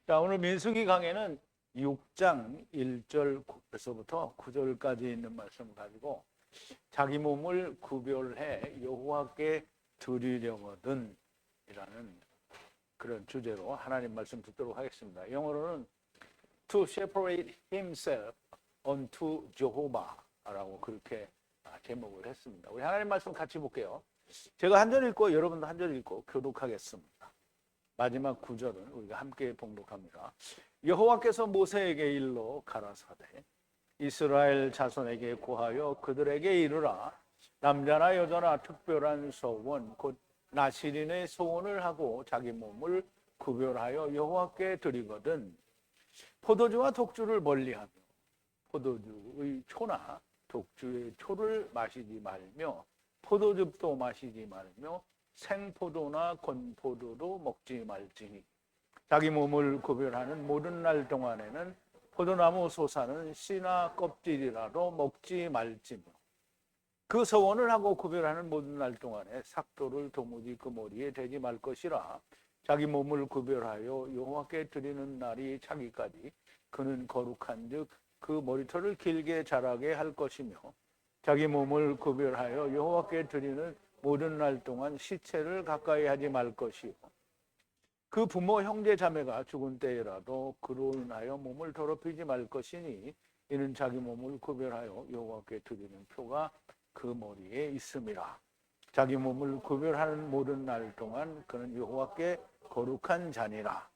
자, 오늘 민수기 강해는 6장 1절에서부터 9절까지 있는 말씀을 가지고 자기 몸을 구별해 여호와께 드리려거든 이라는 그런 주제로 하나님 말씀 듣도록 하겠습니다. 영어로는 To separate himself unto Jehovah라고 그렇게 제목을 했습니다. 우리 하나님 말씀 같이 볼게요. 제가 한 절 읽고 여러분도 한 절 읽고 교독하겠습니다. 마지막 9절은 우리가 함께 봉독합니다. 여호와께서 모세에게 일러 가라사대 이스라엘 자손에게 고하여 그들에게 이르라. 남자나 여자나 특별한 소원 곧 나실인의 소원을 하고 자기 몸을 구별하여 여호와께 드리거든 포도주와 독주를 멀리하며 포도주의 초나 독주의 초를 마시지 말며 포도즙도 마시지 말며 생포도나 건포도도 먹지 말지니 자기 몸을 구별하는 모든 날 동안에는 포도나무 솟아는 씨나 껍질이라도 먹지 말지며 그 서원을 하고 구별하는 모든 날 동안에 삭도를 도무지 그 머리에 대지 말 것이라. 자기 몸을 구별하여 여호와께 드리는 날이 차기까지 그는 거룩한 즉 그 머리털을 길게 자라게 할 것이며 자기 몸을 구별하여 여호와께 드리는 모든 날 동안 시체를 가까이 하지 말 것이요 그 부모 형제 자매가 죽은 때에라도 그로 인하여 몸을 더럽히지 말 것이니 이는 자기 몸을 구별하여 여호와께 드리는 표가 그 머리에 있음이라. 자기 몸을 구별하는 모든 날 동안 그는 여호와께 거룩한 자니라.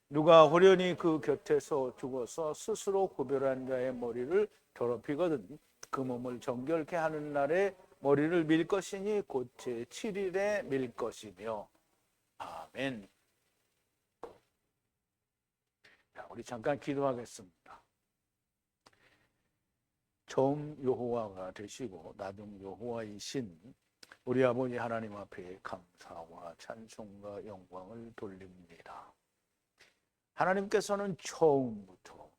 누가 호련히 그 곁에서 죽어서 스스로 구별한 자의 머리를 더럽히거든 그 몸을 정결케 하는 날에 머리를 밀 것이니 곧 제7일에 밀 것이며. 아멘. 자, 우리 잠깐 기도하겠습니다. 처음 여호와가 되시고 나중 여호와이신 우리 아버지 하나님 앞에 감사와 찬송과 영광을 돌립니다. 하나님께서는 처음부터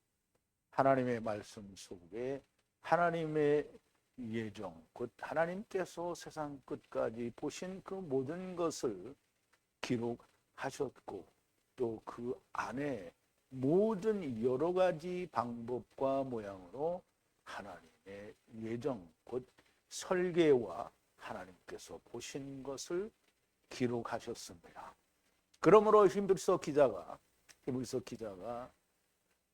하나님의 말씀 속에 하나님의 예정, 곧 하나님께서 세상 끝까지 보신 그 모든 것을 기록하셨고 또 그 안에 모든 여러 가지 방법과 모양으로 하나님의 예정, 곧 설계와 하나님께서 보신 것을 기록하셨습니다. 그러므로 히브리서 기자가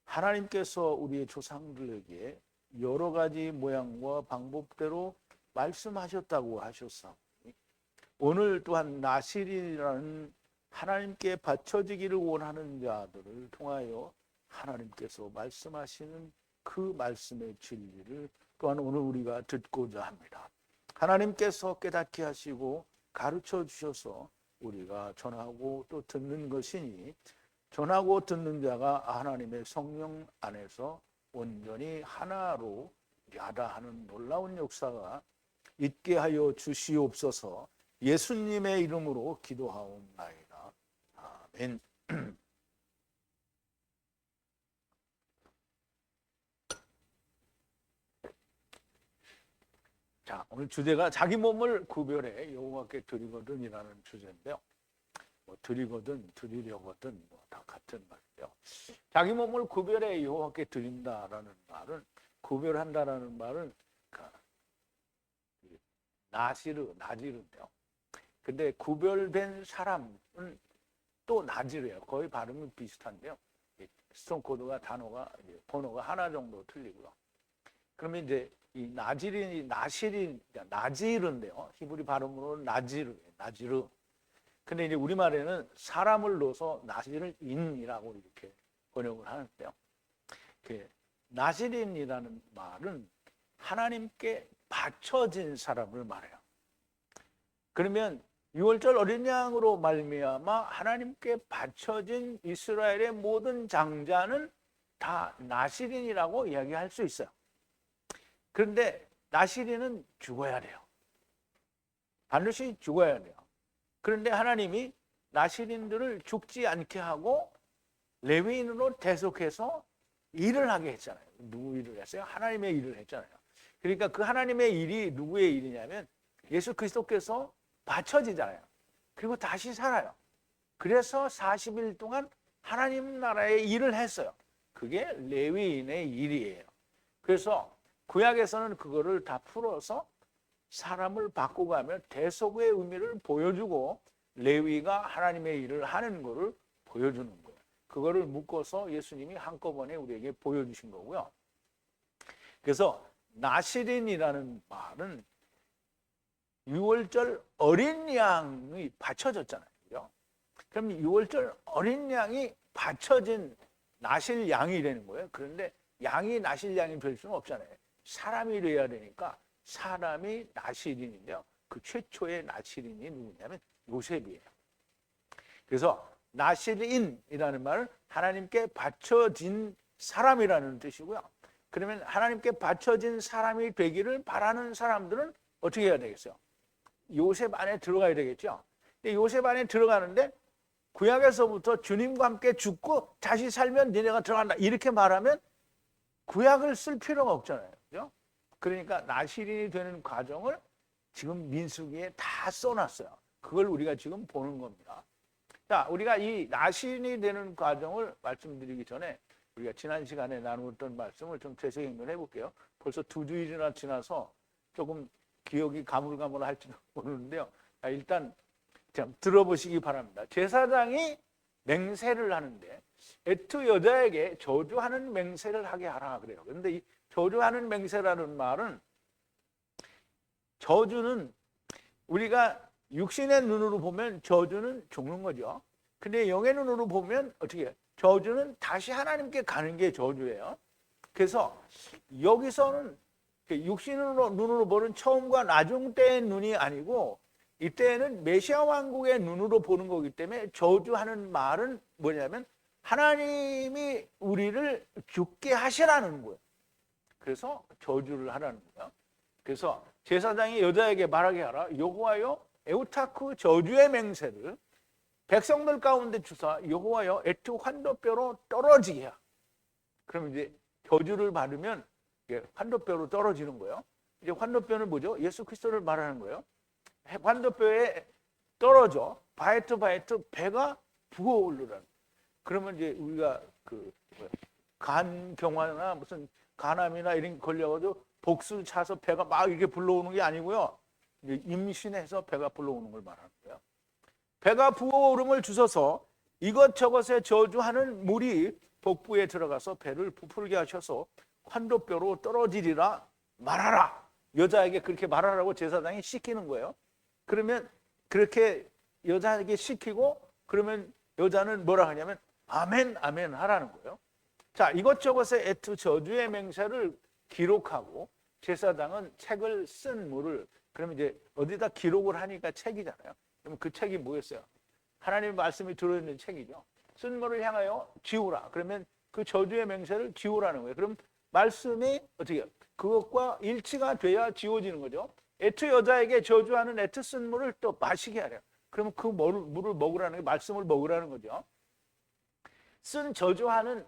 하나님께서 우리의 조상들에게 여러 가지 모양과 방법대로 말씀하셨다고 하셨사오니 오늘 또한 나실이라는 하나님께 바쳐지기를 원하는 자들을 통하여 하나님께서 말씀하시는 그 말씀의 진리를 또한 오늘 우리가 듣고자 합니다. 하나님께서 깨닫게 하시고 가르쳐 주셔서 우리가 전하고 또 듣는 것이니 전하고 듣는 자가 하나님의 성령 안에서 온전히 하나로 야다하는 놀라운 역사가 있게 하여 주시옵소서. 예수님의 이름으로 기도하옵나이다. 아멘. 자, 오늘 주제가 자기 몸을 구별해 여호와께 드리거든이라는 주제인데요. 드리거든, 드리려거든 다 같은 말이에요. 자기 몸을 구별해 여호와께 드린다라는 말은 구별한다라는 말은 나지르인데요. 근데 구별된 사람은 또 나지르예요. 거의 발음이 비슷한데요. 스톤 코드가 번호가 하나 정도 틀리고요. 그러면 이제 이 나지르인데요. 히브리 발음으로는 나지르. 근데 이제 우리말에는 사람을 넣어서 나실인이라고 이렇게 번역을 하는데요. 나실인이라는 말은 하나님께 바쳐진 사람을 말해요. 그러면 6월절 어린 양으로 말미암아 하나님께 바쳐진 이스라엘의 모든 장자는 다 나실인이라고 이야기할 수 있어요. 그런데 나실인은 죽어야 돼요. 반드시 죽어야 돼요. 그런데 하나님이 나실인들을 죽지 않게 하고 레위인으로 대속해서 일을 하게 했잖아요. 누구 일을 했어요? 하나님의 일을 했잖아요. 그러니까 그 하나님의 일이 누구의 일이냐면 예수 그리스도께서 바쳐지잖아요. 그리고 다시 살아요. 그래서 40일 동안 하나님 나라의 일을 했어요. 그게 레위인의 일이에요. 그래서 구약에서는 그거를 다 풀어서 사람을 바꾸가며 대속의 의미를 보여주고 레위가 하나님의 일을 하는 것을 보여주는 거예요. 그거를 묶어서 예수님이 한꺼번에 우리에게 보여주신 거고요. 그래서 나시린이라는 말은 6월절 어린 양이 바쳐졌잖아요. 그죠? 그럼 6월절 어린 양이 바쳐진 나실 양이 되는 거예요. 그런데 양이 나실 양이 될 수는 없잖아요. 사람이 돼야 되니까 사람이 나시린인데요. 그 최초의 나시린이 누구냐면 요셉이에요. 그래서 나시린이라는 말은 하나님께 바쳐진 사람이라는 뜻이고요. 그러면 하나님께 바쳐진 사람이 되기를 바라는 사람들은 어떻게 해야 되겠어요? 요셉 안에 들어가야 되겠죠. 근데 요셉 안에 들어가는데 구약에서부터 주님과 함께 죽고 다시 살면 니네가 들어간다 이렇게 말하면 구약을 쓸 필요가 없잖아요. 그죠? 그러니까 나시린이 되는 과정을 지금 민수기에 다 써놨어요. 그걸 우리가 지금 보는 겁니다. 자, 우리가 이 나시린이 되는 과정을 말씀드리기 전에 우리가 지난 시간에 나누었던 말씀을 좀 되새김을 해볼게요. 벌써 2주일이나 지나서 조금 기억이 가물가물할지도 모르는데요. 일단 좀 들어보시기 바랍니다. 제사장이 맹세를 하는데 에투 여자에게 저주하는 맹세를 하게 하라 그래요. 그런데 이 저주하는 맹세라는 말은 저주는 우리가 육신의 눈으로 보면 저주는 죽는 거죠. 근데 영의 눈으로 보면 어떻게 해요? 저주는 다시 하나님께 가는 게 저주예요. 그래서 여기서는 육신으로 눈으로 보는 처음과 나중 때의 눈이 아니고 이때는 메시아 왕국의 눈으로 보는 거기 때문에 저주하는 말은 뭐냐면 하나님이 우리를 죽게 하시라는 거예요. 그래서 저주를 하라는 거예요. 그래서 제사장이 여자에게 말하게 하라. 여호와여 에우타크 저주의 맹세를 백성들 가운데 주사 여호와여 에투 환도뼈로 떨어지게 하. 그럼 이제 저주를 받으면 환도뼈로 떨어지는 거예요. 이제 환도뼈는 뭐죠? 예수 그리스도를 말하는 거예요. 환도뼈에 떨어져 바에트 배가 부어오르라는. 그러면 이제 우리가 간경화나 무슨 간암이나 이런 걸려가지고 복수를 차서 배가 막 이렇게 불러오는 게 아니고요. 임신해서 배가 불러오는 걸 말하는 거예요. 배가 부어오름을 주셔서 이것저것에 저주하는 물이 복부에 들어가서 배를 부풀게 하셔서 환도뼈로 떨어지리라 말하라. 여자에게 그렇게 말하라고 제사장이 시키는 거예요. 그러면 그렇게 여자에게 시키고 그러면 여자는 뭐라 하냐면 아멘 아멘 하라는 거예요. 자, 이것저것의 에투 저주의 맹세를 기록하고 제사장은 책을 쓴 물을 그러면 이제 어디다 기록을 하니까 책이잖아요. 그럼 그 책이 뭐였어요? 하나님의 말씀이 들어있는 책이죠. 쓴 물을 향하여 지우라. 그러면 그 저주의 맹세를 지우라는 거예요. 그럼 말씀이 어떻게 해요? 그것과 일치가 돼야 지워지는 거죠. 에투 여자에게 저주하는 에투 쓴 물을 또 마시게 하래요. 그러면 그 물을 먹으라는 게 말씀을 먹으라는 거죠. 쓴 저주하는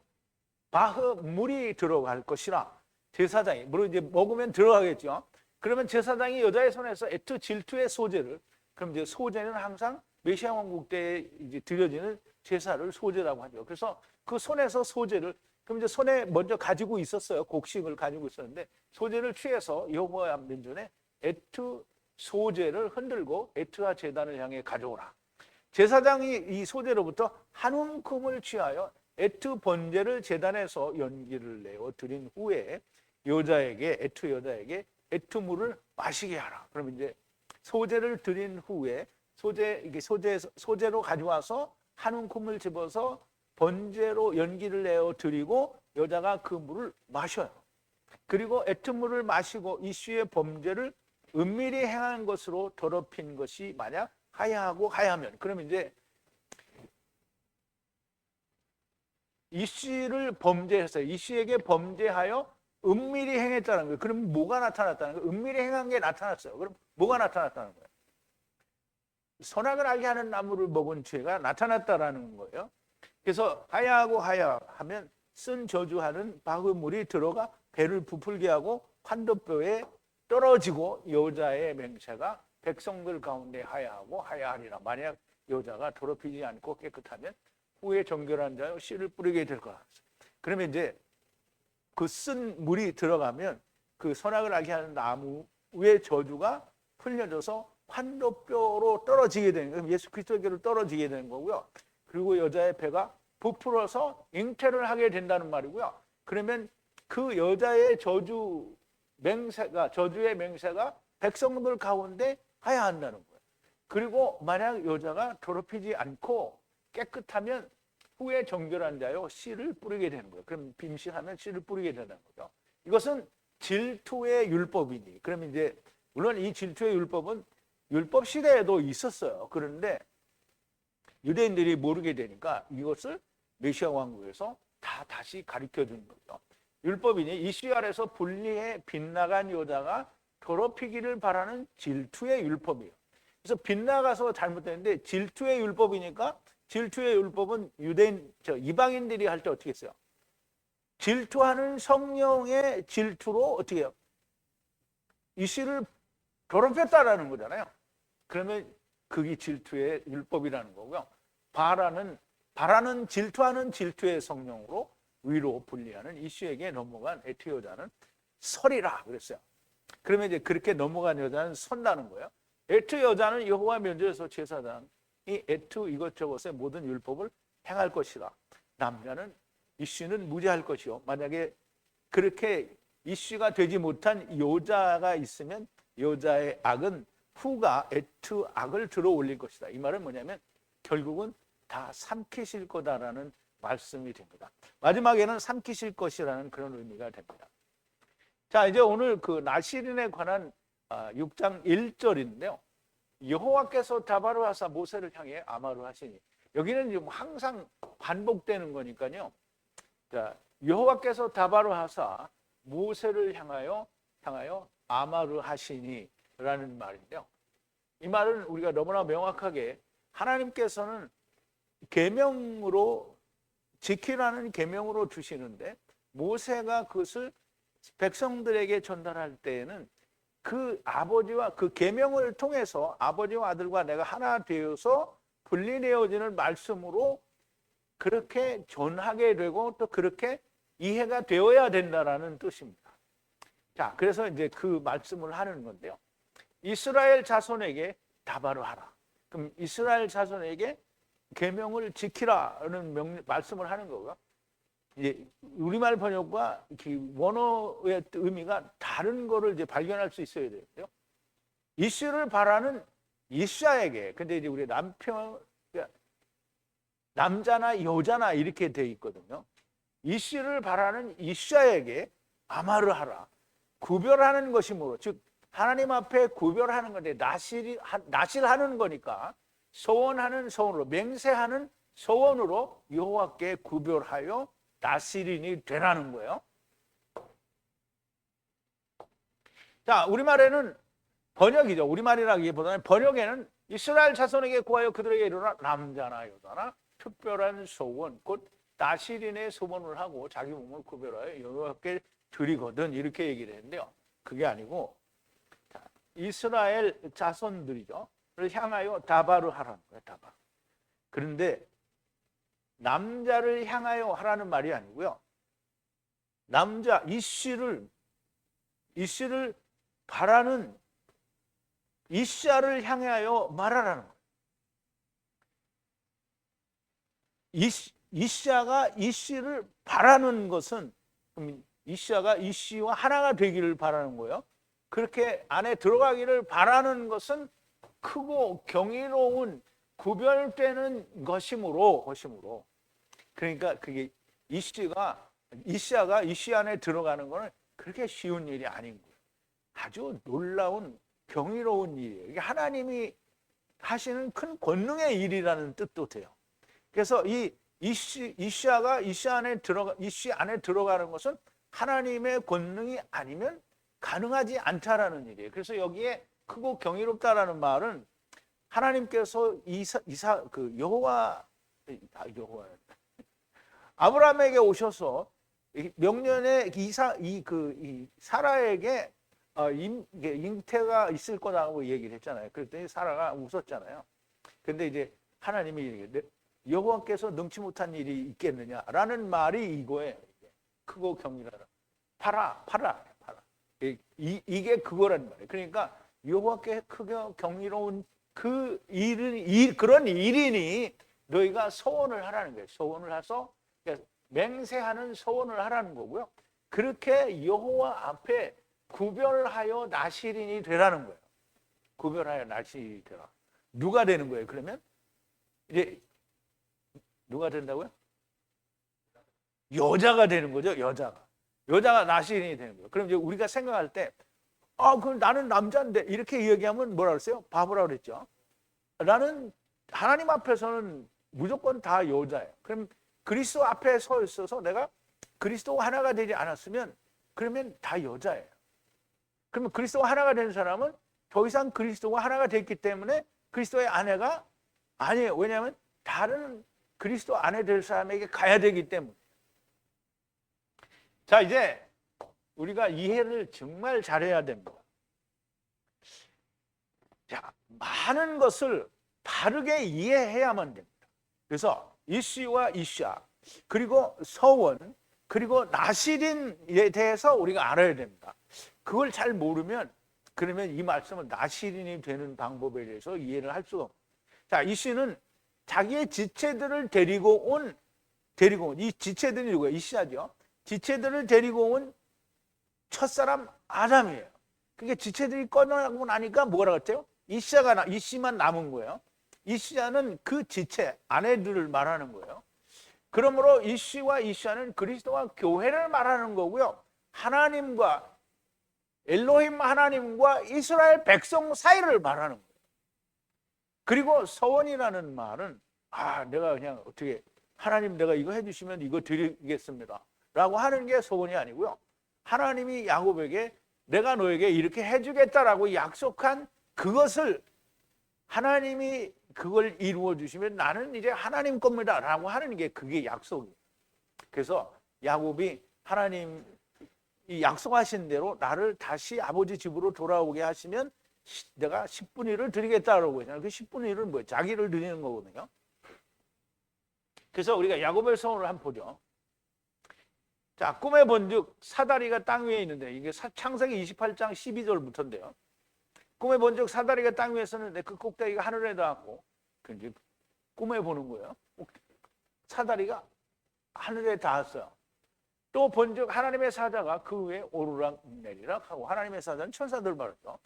바흐 물이 들어갈 것이라 제사장이 물론 이제 먹으면 들어가겠죠. 그러면 제사장이 여자의 손에서 에투 질투의 소제를 그럼 이제 소제는 항상 메시아 왕국 때에 이제 드려지는 제사를 소제라고 하죠. 그래서 그 손에서 소제를 그럼 이제 손에 먼저 가지고 있었어요. 곡식을 가지고 있었는데 소제를 취해서 여호와 면전에 에투 소제를 흔들고 에투와 제단을 향해 가져오라. 제사장이 이 소제로부터 한 움큼을 취하여 에투 번제를 제단에서 연기를 내어 드린 후에 에투 여자에게 에투 물을 마시게 하라. 그러면 이제 소제를 드린 후에 소제로 가져와서 한 움큼을 집어서 번제로 연기를 내어 드리고 여자가 그 물을 마셔요. 그리고 에투 물을 마시고 이씨의 범죄를 은밀히 행한 것으로 더럽힌 것이 만약 하야하면 그러면 이제 이씨를 범죄했어요. 이씨에게 범죄하여 은밀히 행했다는 거예요. 그럼 뭐가 나타났다는 거예요? 은밀히 행한 게 나타났어요. 그럼 뭐가 나타났다는 거예요? 선악을 알게 하는 나무를 먹은 죄가 나타났다라는 거예요. 그래서 하야하면 쓴 저주하는 바그물이 들어가 배를 부풀게 하고 환도뼈에 떨어지고 여자의 맹세가 백성들 가운데 하야하리라. 만약 여자가 더럽히지 않고 깨끗하면 후에 정결한 자여 씨를 뿌리게 될 거라. 그러면 이제 그 쓴 물이 들어가면 그 선악을 알게 하는 나무의 저주가 풀려져서 환도뼈로 떨어지게 되는 거예요. 예수 그리스도께로 떨어지게 되는 거고요. 그리고 여자의 배가 부풀어서 잉태를 하게 된다는 말이고요. 그러면 그 여자의 저주의 맹세가 백성들 가운데 하야 한다는 거예요. 그리고 만약 여자가 더럽히지 않고 깨끗하면 후에 정결한 자요 씨를 뿌리게 되는 거예요. 그럼 빙신하면 씨를 뿌리게 된다는 거죠. 이것은 질투의 율법이니. 그러면 이제 물론 이 질투의 율법은 율법 시대에도 있었어요. 그런데 유대인들이 모르게 되니까 이것을 메시아 왕국에서 다 다시 가르쳐 준 거죠. 율법이니 이씨 아래서 분리해 빗나간 여자가 더럽히기를 바라는 질투의 율법이에요. 그래서 빗나가서 잘못됐는데 질투의 율법이니까 질투의 율법은 이방인들이 할 때 어떻게 했어요? 질투하는 성령의 질투로 어떻게 해요? 이씨를 더럽혔다라는 거잖아요. 그러면 그게 질투의 율법이라는 거고요. 바라는 질투하는 질투의 성령으로 위로 분리하는 이씨에게 넘어간 에트 여자는 설이라 그랬어요. 그러면 이제 그렇게 넘어간 여자는 선다는 거예요. 에트 여자는 여호와 면전에서 제사장이 에트 이것저것의 모든 율법을 행할 것이다. 남자는 이씨는 무죄할 것이요. 만약에 그렇게 이씨가 되지 못한 여자가 있으면 여자의 악은 후가 에트 악을 들어 올릴 것이다. 이 말은 뭐냐면 결국은 다 삼키실 거다라는 말씀이 됩니다. 마지막에는 삼키실 것이라는 그런 의미가 됩니다. 자, 이제 오늘 그 나실인에 관한 6장 1절인데요. 여호와께서 다바로 하사 모세를 향해 아마루 하시니. 여기는 지금 항상 반복되는 거니까요. 자, 여호와께서 다바로 하사 모세를 향하여 아마루 하시니라는 말인데요. 이 말은 우리가 너무나 명확하게 하나님께서는 계명으로 지키라는 계명으로 주시는데 모세가 그것을 백성들에게 전달할 때에는 그 아버지와 그 계명을 통해서 아버지와 아들과 내가 하나 되어서 분리되어지는 말씀으로 그렇게 전하게 되고 또 그렇게 이해가 되어야 된다라는 뜻입니다. 자, 그래서 이제 그 말씀을 하는 건데요. 이스라엘 자손에게 다바로 하라. 그럼 이스라엘 자손에게 계명을 지키라는 말씀을 하는 거고요. 이제 우리말 번역과 원어의 의미가 다른 거를 이제 발견할 수 있어야 되는데요. 이씨를 바라는 이샤에게, 근데 이제 우리 남자나 여자나 이렇게 돼 있거든요. 이씨를 바라는 이샤에게 아마를 하라. 구별하는 것이므로, 즉 하나님 앞에 구별하는 건데 나실하는 거니까 소원하는 소원으로 맹세하는 소원으로 여호와께 구별하여 나실인이 되라는 거예요. 자, 우리말에는 번역이죠. 우리말이라기보다는 번역에는 이스라엘 자손에게 구하여 그들에게 이르라. 남자나 여자나 특별한 소원, 곧 나실인의 소원을 하고 자기 몸을 구별하여 여호와께 드리거든, 이렇게 얘기를 했는데요. 그게 아니고 이스라엘 자손들이죠. 를 향하여 다바로 하라는 거예요. 다바. 그런데 남자를 향하여 하라는 말이 아니고요. 남자 이씨를 바라는 이샤를 향하여 말하라는 거예요. 이샤가 이씨를 바라는 것은 이샤가 이씨와 하나가 되기를 바라는 거예요. 그렇게 안에 들어가기를 바라는 것은 크고 경이로운 구별되는 것이므로 그러니까 그게 이씨가 이씨 안에 들어가는 거는 그렇게 쉬운 일이 아닌 거예요. 아주 놀라운 경이로운 일이에요. 이게 하나님이 하시는 큰 권능의 일이라는 뜻도 돼요. 그래서 이 이씨 안에 들어가는 것은 하나님의 권능이 아니면 가능하지 않다라는 일이에요. 그래서 여기에 크고 경이롭다라는 말은 하나님께서 여호와 아브라함에게 오셔서 명년에 사라에게 잉태가 있을 거라고 얘기를 했잖아요. 그랬더니 사라가 웃었잖아요. 근데 이제 하나님이 여호와께서 능치 못한 일이 있겠느냐라는 말이 이거예요. 크고 경일하라. 팔아. 이게 그거란 말이에요. 그러니까 여호와께 크고 경이로운 그 그런 일이니 너희가 소원을 하라는 거예요. 소원을 해서 맹세하는 소원을 하라는 거고요. 그렇게 여호와 앞에 구별하여 나실인이 되라는 거예요. 구별하여 나실인이 되라. 누가 되는 거예요? 그러면 이제 누가 된다고요? 여자가 되는 거죠. 여자가 나실인이 되는 거예요. 그럼 이제 우리가 생각할 때 그럼 나는 남자인데 이렇게 이야기하면 뭐라 그랬어요? 바보라 그랬죠. 나는 하나님 앞에서는 무조건 다 여자예요. 그럼 그리스도 앞에 서 있어서 내가 그리스도와 하나가 되지 않았으면 그러면 다 여자예요. 그러면 그리스도와 하나가 된 사람은 더 이상 그리스도와 하나가 됐기 때문에 그리스도의 아내가 아니에요. 왜냐하면 다른 그리스도 아내 될 사람에게 가야 되기 때문에. 자, 이제 우리가 이해를 정말 잘해야 됩니다. 자, 많은 것을 바르게 이해해야만 됩니다. 그래서 이씨와 이샤, 그리고 서원, 그리고 나실인에 대해서 우리가 알아야 됩니다. 그걸 잘 모르면 그러면 이 말씀은 나실인이 되는 방법에 대해서 이해를 할 수가 없어요. 자, 이씨는 자기의 지체들을 데리고 온 이 지체들이 누구예요? 이씨죠. 지체들을 데리고 온 첫사람 아담이에요. 그게 지체들이 꺼내고 나니까 뭐라 그랬죠? 이씨만 남은 거예요. 이씨는 그 지체 아내들을 말하는 거예요. 그러므로 이씨와 이샤는 그리스도와 교회를 말하는 거고요. 하나님과 엘로힘 하나님과 이스라엘 백성 사이를 말하는 거예요. 그리고 서원이라는 말은 내가 그냥 어떻게 하나님 내가 이거 해주시면 이거 드리겠습니다 라고 하는 게 서원이 아니고요. 하나님이 야곱에게 내가 너에게 이렇게 해주겠다라고 약속한 그것을 하나님이 그걸 이루어 주시면 나는 이제 하나님 겁니다 라고 하는 게 그게 약속이에요. 그래서 야곱이 하나님 이 약속하신 대로 나를 다시 아버지 집으로 돌아오게 하시면 내가 10분의 1을 드리겠다라고 했잖아요. 그 10분의 1은 뭐예요? 자기를 드리는 거거든요. 그래서 우리가 야곱의 소원을 한번 보죠. 자, 꿈에 본즉 사다리가 땅 위에 있는데 이게 창세기 28장 12절부터인데요. 꿈에 본즉 사다리가 땅 위에 있었는데 그 꼭대기가 하늘에 닿았고 이제 꿈에 보는 거예요. 사다리가 하늘에 닿았어요. 또 본즉 하나님의 사자가 그 위에 오르락 내리락 하고 하나님의 사자는 천사들 말했죠.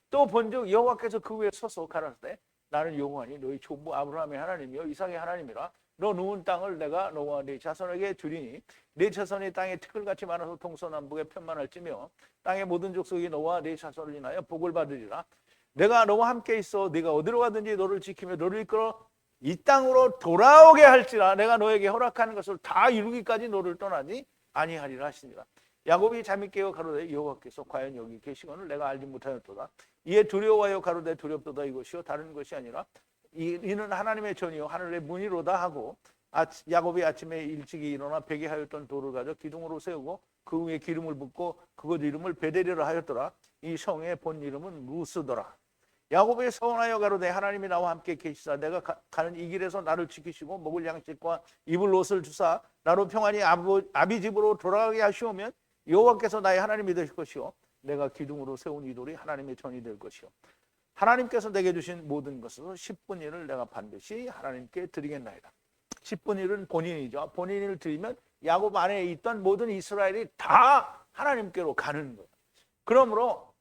또 본즉 여호와께서 그 위에 서서 가라사대 나는 여호와니 너희 조부 아브라함의 하나님이요 이삭의 하나님이라 너 누운 땅을 내가 너와 네 자손에게 주리니 네 자손이 땅에 티끌같이 많아서 동서남북에 편만할지며 땅의 모든 족속이 너와 네 자손을 인하여 복을 받으리라. 내가 너와 함께 있어 네가 어디로 가든지 너를 지키며 너를 이끌어 이 땅으로 돌아오게 할지라. 내가 너에게 허락하는 것을 다 이루기까지 너를 떠나지 아니하리라 하시니라. 야곱이 잠이 깨어 가로되 여호와께서 과연 여기 계시거늘 내가 알지 못하였도다. 이에 두려워하여 가로되 두렵도다 이것이요 다른 것이 아니라 이는 하나님의 전이요 하늘의 문이로다 하고 야곱이 아침에 일찍이 일어나 베개하였던 돌을 가져 기둥으로 세우고 그 위에 기름을 붓고 그것 이름을 베델이라 하였더라. 이 성의 본 이름은 루스더라. 야곱이 서원하여 가로되 하나님이 나와 함께 계시사 내가 가는 이 길에서 나를 지키시고 먹을 양식과 입을 옷을 주사 나로 평안히 아비 집으로 돌아가게 하시오면 여호와께서 나의 하나님이 되실 것이요 내가 기둥으로 세운 이 돌이 하나님의 전이 될 것이요 하나님께서 내게 주신 모든 것으로 10분의 1을 내가 반드시 하나님께 드리겠나이다. 10분의 1은 본인이죠. 본인을 드리면 야곱 안에 있던 모든 이스라엘이 다 하나님께로 가는 거예요. 그러므로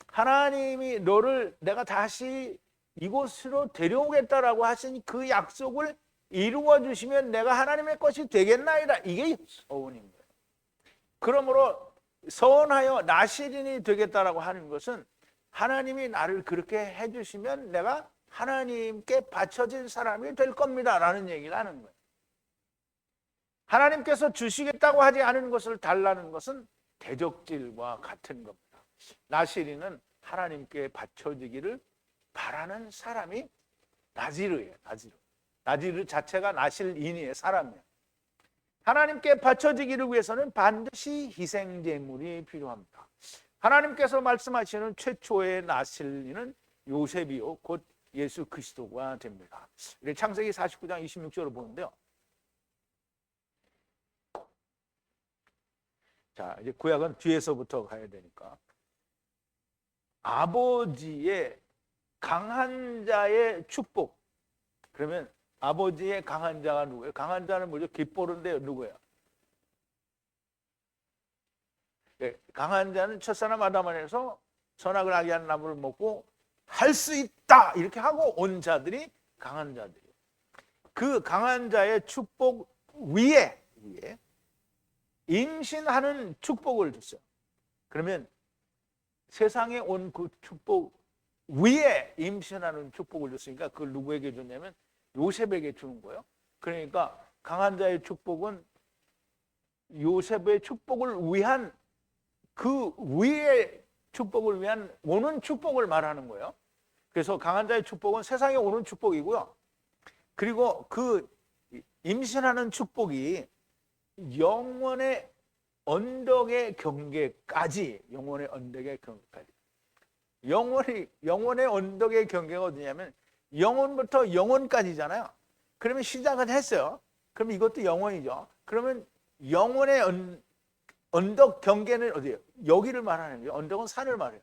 하나님이 너를 내가 다시 이곳으로 데려오겠다라고 하신 그 약속을 이루어 주시면 내가 하나님의 것이 되겠나이다. 이게 서원인 거예요. 그러므로 서원하여 나실인이 되겠다라고 하는 것은 하나님이 나를 그렇게 해주시면 내가 하나님께 바쳐진 사람이 될 겁니다 라는 얘기를 하는 거예요. 하나님께서 주시겠다고 하지 않은 것을 달라는 것은 대적질과 같은 겁니다. 나실인은 하나님께 바쳐지기를 바라는 사람이 나지르예요. 나지르 자체가 나실인이에요. 사람이에요. 하나님께 바쳐지기를 위해서는 반드시 희생제물이 필요합니다. 하나님께서 말씀하시는 최초의 나실인은 요셉이요 곧 예수 그리스도가 됩니다. 창세기 49장 26절을 보는데요. 자, 이제 구약은 뒤에서부터 가야 되니까. 아버지의 강한 자의 축복. 그러면 아버지의 강한 자가 누구예요? 강한 자는 뭐죠? 깃보른데요. 누구예요? 네, 강한 자는 첫사람 아담에서 선악을 알게 하는 나무를 먹고 할 수 있다 이렇게 하고 온 자들이 강한 자들이에요. 그 강한 자의 축복 위에 임신하는 축복을 줬어요. 그러면 세상에 온 그 축복 위에 임신하는 축복을 줬으니까 그걸 누구에게 줬냐면 요셉에게 주는 거예요. 그러니까 강한 자의 축복은 요셉의 축복을 위한 그 위에 축복을 위한 오는 축복을 말하는 거예요. 그래서 강한 자의 축복은 세상에 오는 축복이고요. 그리고 그 임신하는 축복이 영원의 언덕의 경계까지 영원의 언덕의 경계가 어디냐면 영원부터 영원까지잖아요. 그러면 시작은 했어요. 그럼 이것도 영원이죠. 그러면 영원의 언덕 경계는 어디예요? 여기를 말하는 거예요. 언덕은 산을 말해요.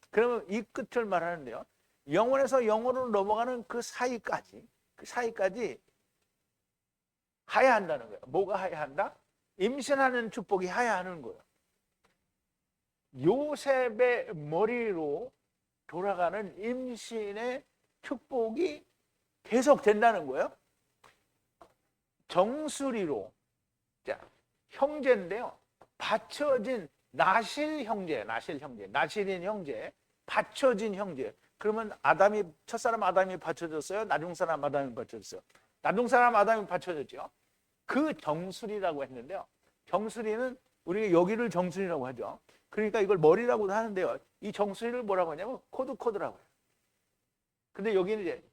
그러면 이 끝을 말하는데요. 영원에서 영원으로 넘어가는 그 사이까지 하야한다는 거예요. 뭐가 하야한다? 임신하는 축복이 하야하는 거예요. 요셉의 머리로 돌아가는 임신의 축복이 계속 된다는 거예요. 정수리로, 자, 형제인데요. 받쳐진 나실인 형제, 받쳐진 형제. 그러면 첫사람 아담이 받쳐졌어요? 나중사람 아담이 받쳐졌어요? 나중사람 아담이 받쳐졌죠. 그 정수리라고 했는데요. 정수리는 우리가 여기를 정수리라고 하죠. 그러니까 이걸 머리라고도 하는데요. 이 정수리를 뭐라고 하냐면 코드라고 해요. 근데 여기는 이제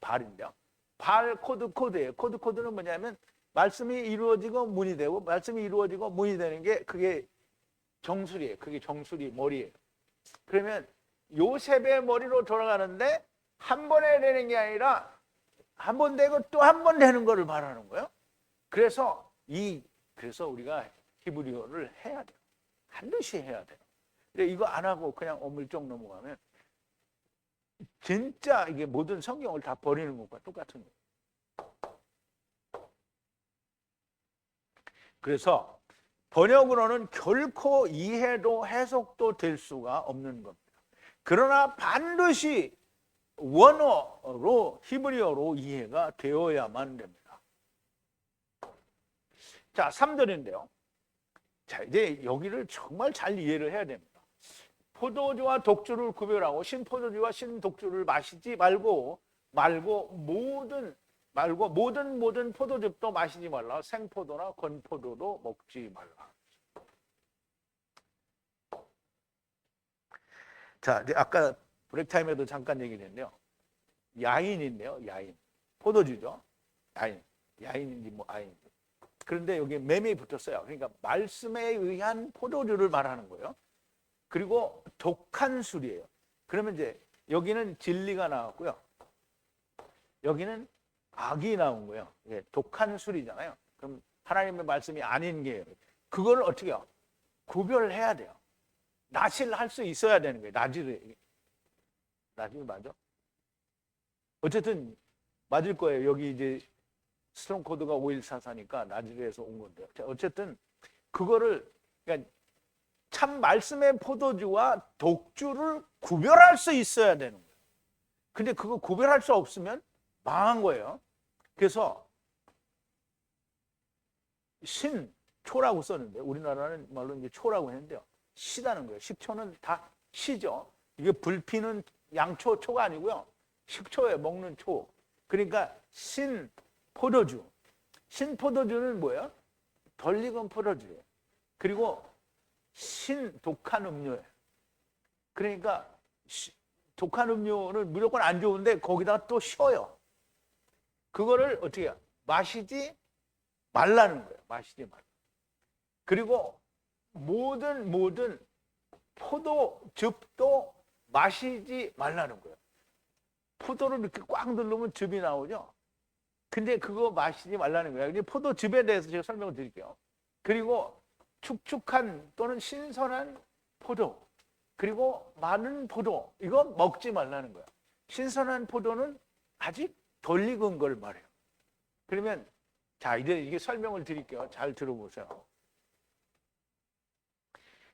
발인데요. 발 코드예요. 코드는 뭐냐면 말씀이 이루어지고 문이 되고 말씀이 이루어지고 문이 되는 게 그게 정수리예요. 그게 정수리 머리예요. 그러면 요셉의 머리로 돌아가는데 한 번에 되는 게 아니라 한 번 되고 또 한 번 되는 거를 말하는 거예요. 그래서 우리가 히브리어를 해야 돼요. 반드시 해야 돼요. 근데 이거 안 하고 그냥 어물쩍 넘어가면 진짜 이게 모든 성경을 다 버리는 것과 똑같은 거예요. 그래서 번역으로는 결코 이해도 해석도 될 수가 없는 겁니다. 그러나 반드시 원어로 히브리어로 이해가 되어야만 됩니다. 자, 3절인데요. 자, 이제 여기를 정말 잘 이해를 해야 됩니다. 포도주와 독주를 구별하고 신포도주와 신독주를 마시지 말고 모든 포도즙도 마시지 말라. 생포도나 건포도도 먹지 말라. 자, 이제 아까 브레이크타임에도 잠깐 얘기를 했는데요. 야인인데요. 야인. 포도주죠. 야인인지 뭐 아인인지. 그런데 여기 매미 붙었어요. 그러니까 말씀에 의한 포도주를 말하는 거예요. 그리고 독한 술이에요. 그러면 이제 여기는 진리가 나왔고요. 여기는 악이 나온 거예요. 독한 술이잖아요. 그럼 하나님의 말씀이 아닌 게 그걸 어떻게 해요? 구별해야 돼요. 나실할 수 있어야 되는 거예요. 나질 맞아? 어쨌든 맞을 거예요. 여기 이제 스트롱 코드가 5144니까 나질에서 온 건데요. 어쨌든 그거를 그러니까 참 말씀의 포도주와 독주를 구별할 수 있어야 되는 거예요. 근데 그거 구별할 수 없으면 망한 거예요. 그래서 신초라고 썼는데 우리나라는 말로 이제 초라고 했는데요. 시다는 거예요. 식초는 다 시죠. 이게 불피는 양초, 초가 아니고요. 식초예요. 먹는 초. 그러니까 신포도주. 신포도주는 뭐예요? 덜 익은 포도주예요. 그리고 신독한 음료예요. 그러니까 독한 음료는 무조건 안 좋은데 거기다가 또 쉬어요. 그거를 어떻게 해요? 마시지 말라는 거예요. 마시지 말라. 그리고 모든 포도즙도 마시지 말라는 거예요. 포도를 이렇게 꽉 누르면 즙이 나오죠. 근데 그거 마시지 말라는 거예요. 근데 포도즙에 대해서 제가 설명을 드릴게요. 그리고 축축한 또는 신선한 포도, 그리고 많은 포도, 이거 먹지 말라는 거예요. 신선한 포도는 아직 덜 익은 걸 말해요. 그러면 자, 이제 이게 설명을 드릴게요. 잘 들어보세요.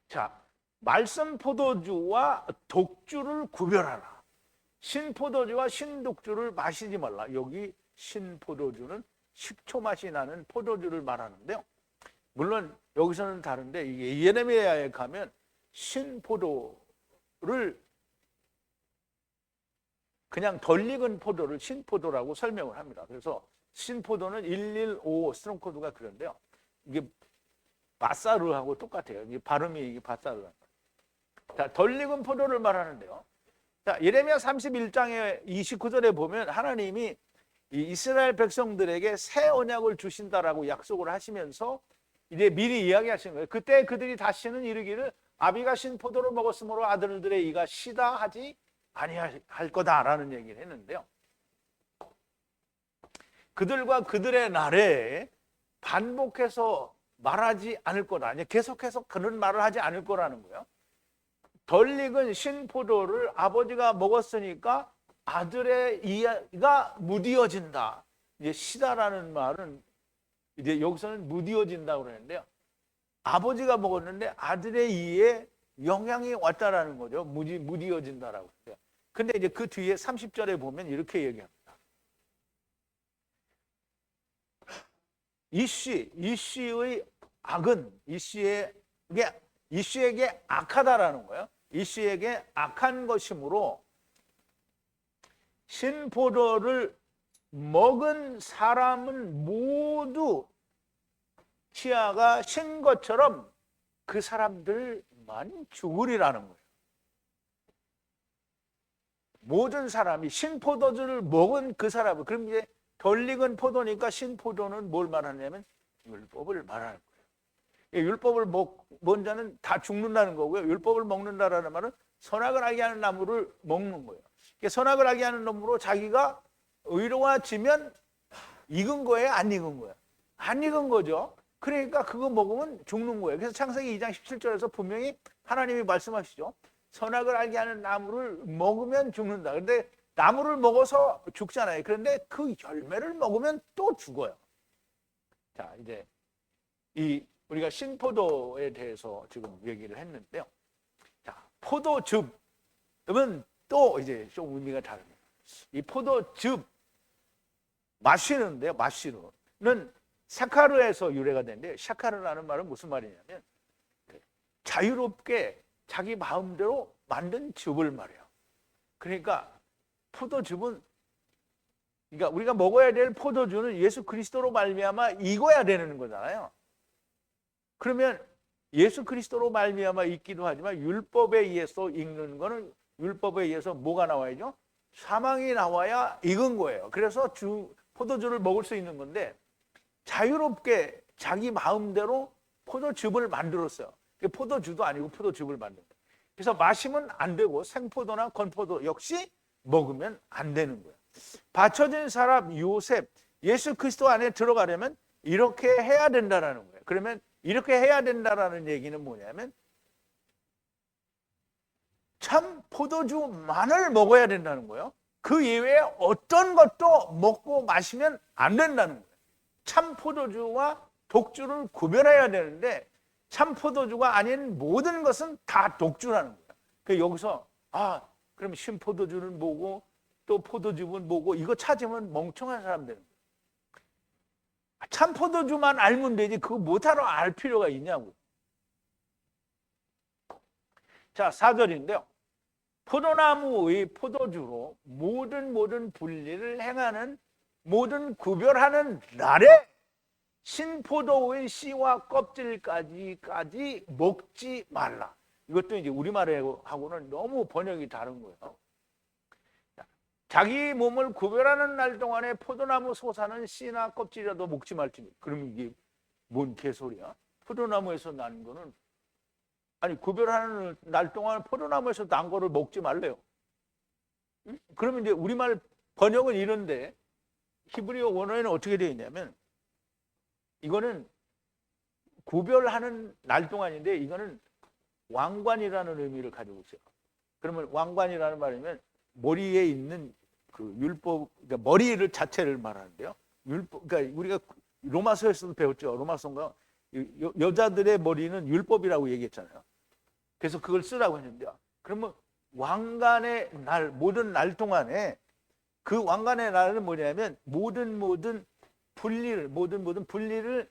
자, 말씀 포도주와 독주를 구별하라. 신포도주와 신독주를 마시지 말라. 여기 신포도주는 식초 맛이 나는 포도주를 말하는데요. 물론 여기서는 다른데 이게 예레미야에 가면 신포도를 그냥 덜 익은 포도를 신포도라고 설명을 합니다. 그래서 신포도는 115 스트롱 코드가 그런데요. 이게 바사르하고 똑같아요. 이게 발음이 바사르. 자, 덜 익은 포도를 말하는데요. 자, 예레미야 31장의 29절에 보면 하나님이 이 이스라엘 백성들에게 새 언약을 주신다라고 약속을 하시면서 이제 미리 이야기하시는 거예요. 그때 그들이 다시는 이르기를 아비가 신 포도를 먹었으므로 아들들의 이가 시다 하지 아니할 거다라는 얘기를 했는데요. 그들과 그들의 날에 반복해서 말하지 않을 거다. 계속해서 그런 말을 하지 않을 거라는 거예요. 덜 익은 신포도를 아버지가 먹었으니까 아들의 이가 무디어진다. 이제 시다라는 말은 이제 여기서는 무디어진다고 그러는데요. 아버지가 먹었는데 아들의 이에 영향이 왔다라는 거죠. 무디어진다라고 그래요. 근데 이제 그 뒤에 30절에 보면 이렇게 얘기합니다. 이씨의 악은 이씨에게 악하다라는 거예요. 이씨에게 악한 것이므로 신포도를 먹은 사람은 모두 치아가 신 것처럼 그 사람들만 죽으리라는 거예요. 모든 사람이 신포도주를 먹은 그 사람은, 그럼 이제 덜 익은 포도니까 신포도는 뭘 말하냐면 율법을 말하는 거예요. 율법을 먹은 자는 다 죽는다는 거고요. 율법을 먹는다라는 말은 선악을 알게 하는 나무를 먹는 거예요. 선악을 알게 하는 나무로 자기가 의로워지면 익은 거예요? 안 익은 거예요? 안 익은 거죠. 그러니까 그거 먹으면 죽는 거예요. 그래서 창세기 2장 17절에서 분명히 하나님이 말씀하시죠. 선악을 알게 하는 나무를 먹으면 죽는다. 그런데 나무를 먹어서 죽잖아요. 그런데 그 열매를 먹으면 또 죽어요. 자, 이제 우리가 신포도에 대해서 지금 얘기를 했는데요. 자, 포도즙은 또 이제 좀 의미가 다릅니다. 이 포도즙 마시는데요. 마시는 샤카르에서 유래가 되는데, 샤카르라는 말은 무슨 말이냐면 자유롭게 자기 마음대로 만든 즙을 말해요. 그러니까 포도즙은, 그러니까 우리가 먹어야 될 포도주는 예수 그리스도로 말미암아 익어야 되는 거잖아요. 그러면 예수 그리스도로 말미암아 익기도 하지만 율법에 의해서 익는 거는 율법에 의해서 뭐가 나와야죠? 사망이 나와야 익은 거예요. 그래서 포도주를 먹을 수 있는 건데 자유롭게 자기 마음대로 포도즙을 만들었어요. 포도주도 아니고 포도즙을 만든 거예요. 그래서 마시면 안 되고 생포도나 건포도 역시 먹으면 안 되는 거예요. 받쳐진 사람 요셉, 예수 그리스도 안에 들어가려면 이렇게 해야 된다라는 거예요. 그러면 이렇게 해야 된다라는 얘기는 뭐냐면 참 포도주만을 먹어야 된다는 거예요. 그 이외에 어떤 것도 먹고 마시면 안 된다는 거예요. 참 포도주와 독주를 구별해야 되는데 참 포도주가 아닌 모든 것은 다 독주라는 거예요. 그래서 여기서 그럼 신포도주는 뭐고 또 포도즙은 뭐고 이거 찾으면 멍청한 사람 되는 거예요. 참 포도주만 알면 되지 그거 못하러 알 필요가 있냐고. 자, 4절인데요. 포도나무의 포도주로 모든 분리를 행하는 모든 구별하는 날에 신포도의 씨와 껍질까지 먹지 말라. 이것도 이제 우리말하고는 너무 번역이 다른 거예요. 자기 몸을 구별하는 날 동안에 포도나무 소사는 씨나 껍질이라도 먹지 말지. 그러면 이게 뭔 개소리야? 포도나무에서 나는 거는 아니 구별하는 날 동안 포도나무에서 난 거를 먹지 말래요. 그러면 이제 우리말 번역은 이런데 히브리어 원어에는 어떻게 되어 있냐면 이거는 구별하는 날 동안인데 이거는 왕관이라는 의미를 가지고 있어요. 그러면 왕관이라는 말이면 머리에 있는 그 율법, 그러니까 머리를 자체를 말하는데요. 율법, 그러니까 우리가 로마서에서도 배웠죠. 로마서인가 여자들의 머리는 율법이라고 얘기했잖아요. 그래서 그걸 쓰라고 했는데요. 그러면 왕관의 날, 모든 날 동안에 그 왕관의 날은 뭐냐면 모든 분리를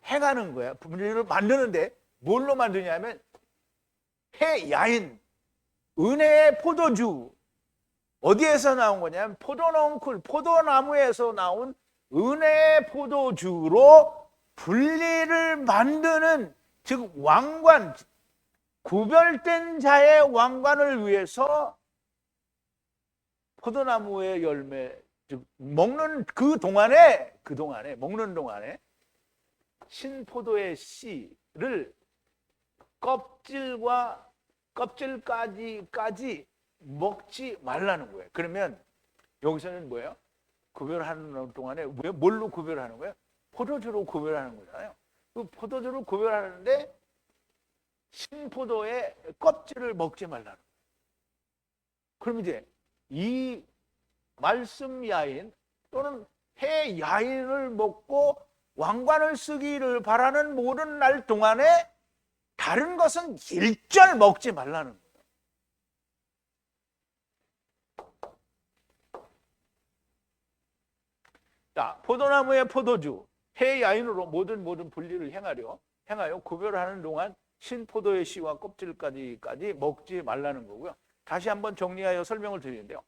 행하는 거야. 분리를 만드는데 뭘로 만드냐면 해 야인, 은혜의 포도주. 어디에서 나온 거냐면 포도나무에서 나온 은혜의 포도주로 분리를 만드는, 즉 왕관, 구별된 자의 왕관을 위해서 포도나무의 열매, 즉 먹는 먹는 동안에 신포도의 씨를 껍질까지 먹지 말라는 거예요. 그러면 여기서는 뭐예요? 구별하는 동안에 뭘로 구별하는 거예요? 포도주로 구별하는 거잖아요. 그 포도주로 구별하는데 신포도의 껍질을 먹지 말라는 거예요. 그럼 이제 이 말씀 야인 또는 해 야인을 먹고 왕관을 쓰기를 바라는 모든 날 동안에 다른 것은 일절 먹지 말라는 거예요. 자, 포도나무의 포도주, 해 야인으로 모든 분리를 행하여 구별하는 동안 신포도의 씨와 껍질까지 먹지 말라는 거고요. 다시 한번 정리하여 설명을 드리는데요.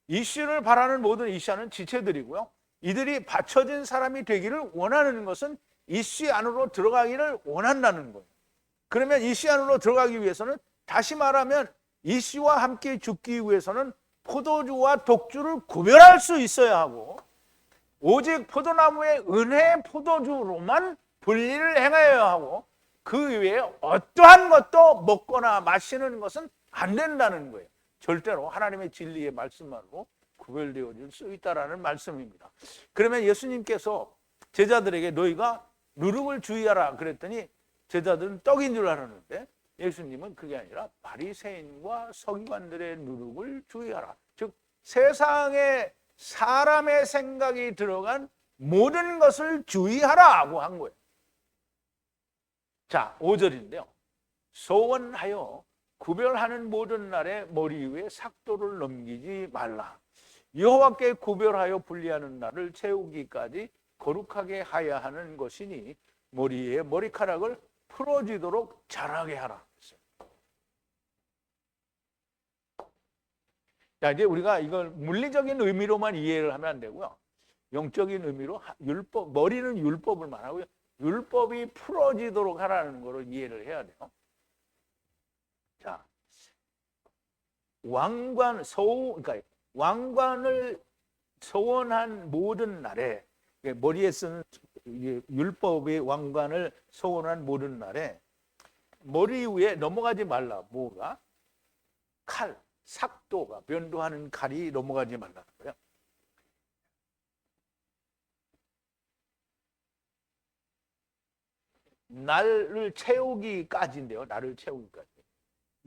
이 씨를 바라는 모든 이샤는 지체들이고요. 이들이 받쳐진 사람이 되기를 원하는 것은 이 씨 안으로 들어가기를 원한다는 거예요. 그러면 이 씨 안으로 들어가기 위해서는, 다시 말하면 이 씨와 함께 죽기 위해서는 포도주와 독주를 구별할 수 있어야 하고, 오직 포도나무의 은혜의 포도주로만 분리를 행하여야 하고, 그 이외에 어떠한 것도 먹거나 마시는 것은 안 된다는 거예요. 절대로 하나님의 진리의 말씀만으로 구별되어질 수 있다라는 말씀입니다. 그러면 예수님께서 제자들에게 너희가 누룩을 주의하라 그랬더니 제자들은 떡인 줄 알았는데 예수님은 그게 아니라 바리새인과 서기관들의 누룩을 주의하라. 즉 세상에 사람의 생각이 들어간 모든 것을 주의하라고 한 거예요. 자, 5절인데요. 소원하여 구별하는 모든 날에 머리 위에 삭도를 넘기지 말라. 여호와께 구별하여 분리하는 날을 채우기까지 거룩하게 하야 하는 것이니 머리에 머리카락을 풀어지도록 자라게 하라. 자, 이제 우리가 이걸 물리적인 의미로만 이해를 하면 안 되고요. 영적인 의미로 머리는 율법을 말하고요. 율법이 풀어지도록 하라는 것을 이해를 해야 돼요. 자, 그러니까 왕관을 소원한 모든 날에, 머리에 쓰는 율법의 왕관을 소원한 모든 날에 머리 위에 넘어가지 말라. 뭐가? 칼, 삭도가, 면도하는 칼이 넘어가지 말라는 거예요. 날을 채우기까지인데요. 날을 채우기까지.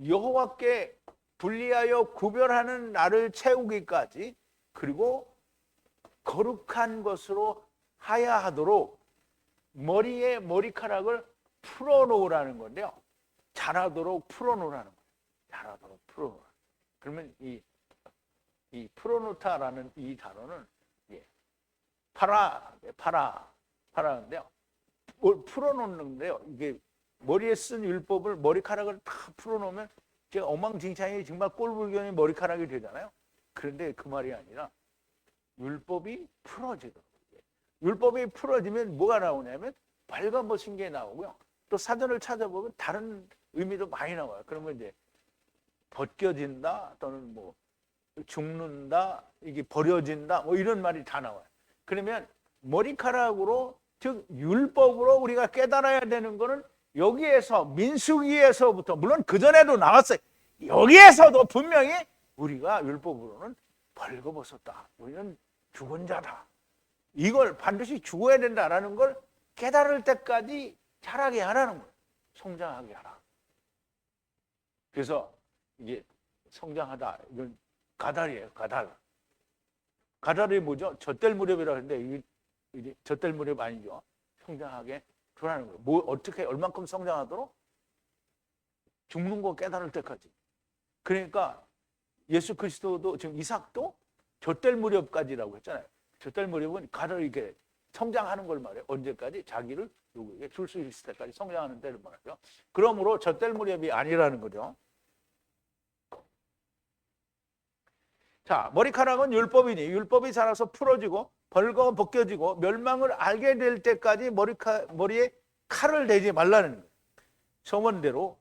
여호와께 분리하여 구별하는 날을 채우기까지, 그리고 거룩한 것으로 하야 하도록 머리에 머리카락을 풀어놓으라는 건데요. 자라도록 풀어놓으라는 거예요. 자라도록 풀어놓으라. 그러면 이 풀어놓다라는 이 단어는 파라인데요. 풀어놓는데요. 이게 머리에 쓴 율법을 머리카락을 다 풀어놓으면 제가 엉망진창이 정말 꼴불견의 머리카락이 되잖아요. 그런데 그 말이 아니라 율법이 풀어지도록. 율법이 풀어지면 뭐가 나오냐면 발가벗은 게 나오고요. 또 사전을 찾아보면 다른 의미도 많이 나와요. 그러면 이제 벗겨진다 또는 뭐 죽는다, 이게 버려진다, 뭐 이런 말이 다 나와요. 그러면 머리카락으로, 즉 율법으로 우리가 깨달아야 되는 거는 여기에서 민수기에서부터 물론 그 전에도 나왔어요. 여기에서도 분명히 우리가 율법으로는 벌거벗었다. 우리는 죽은 자다. 이걸 반드시 죽어야 된다라는 걸 깨달을 때까지 자라게 하라는 거예요. 성장하게 하라. 그래서 이게 성장하다. 이건 가달이에요. 가달. 가달이 뭐죠? 젖될 무렵이라 하는데 이게 젖될 무렵 아니죠. 성장하게 두라는 거예요. 뭐 어떻게 얼만큼 성장하도록? 죽는 거 깨달을 때까지. 그러니까 예수 그리스도도 지금 이삭도 젖될 무렵까지라고 했잖아요. 젖될 무렵은 가달 이렇게 성장하는 걸 말해요. 언제까지? 자기를 누구에게 줄 수 있을 때까지 성장하는 때를 말하죠. 그러므로 젖될 무렵이 아니라는 거죠. 자, 머리카락은 율법이니 율법이 자라서 풀어지고 벌거 벗겨지고 멸망을 알게 될 때까지 머리에 칼을 대지 말라는 거예요. 서문대로